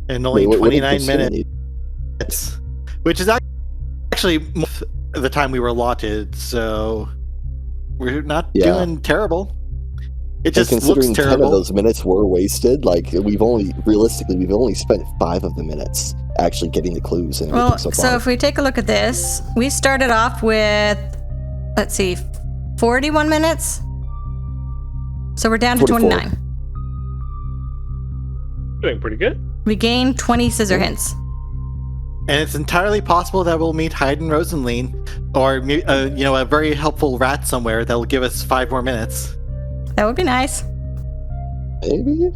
In only Wait, what did 29 Christina minutes. need? Which is actually the time we were allotted, so we're not Yeah. doing terrible. It And just looks considering 10 of terrible. those minutes were wasted, we've only spent 5 of the minutes actually getting the clues and everything Well, so so far. if we take a look at this, we started off with, let's see, 41 minutes? So we're down to 44. 29. Doing pretty good. We gained 20 scissor hints. And it's entirely possible that we'll meet Hayden Rosenlein, or a very helpful rat somewhere that'll give us 5 more minutes. That would be nice. Maybe?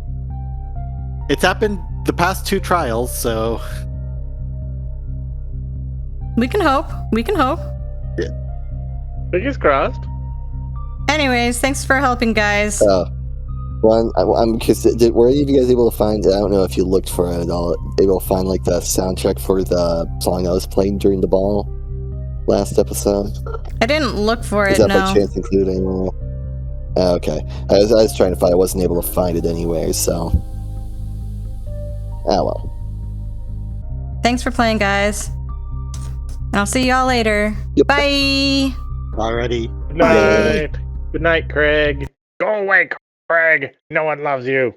It's happened the past 2 trials, so We can hope. We can hope. Fingers crossed. Anyways, thanks for helping, guys. Well, I'm curious, were any of you guys able to find, I don't know if you looked for it at all, able to find the soundtrack for the song I was playing during the ball last episode? I didn't look for Is it, that by no. chance included anywhere? Okay. I was trying to find, I wasn't able to find it anywhere, so. Ah well. Thanks for playing, guys. I'll see y'all later. Yep. Bye. Alrighty. Good night. Good night, Craig. Go away, Craig. No one loves you.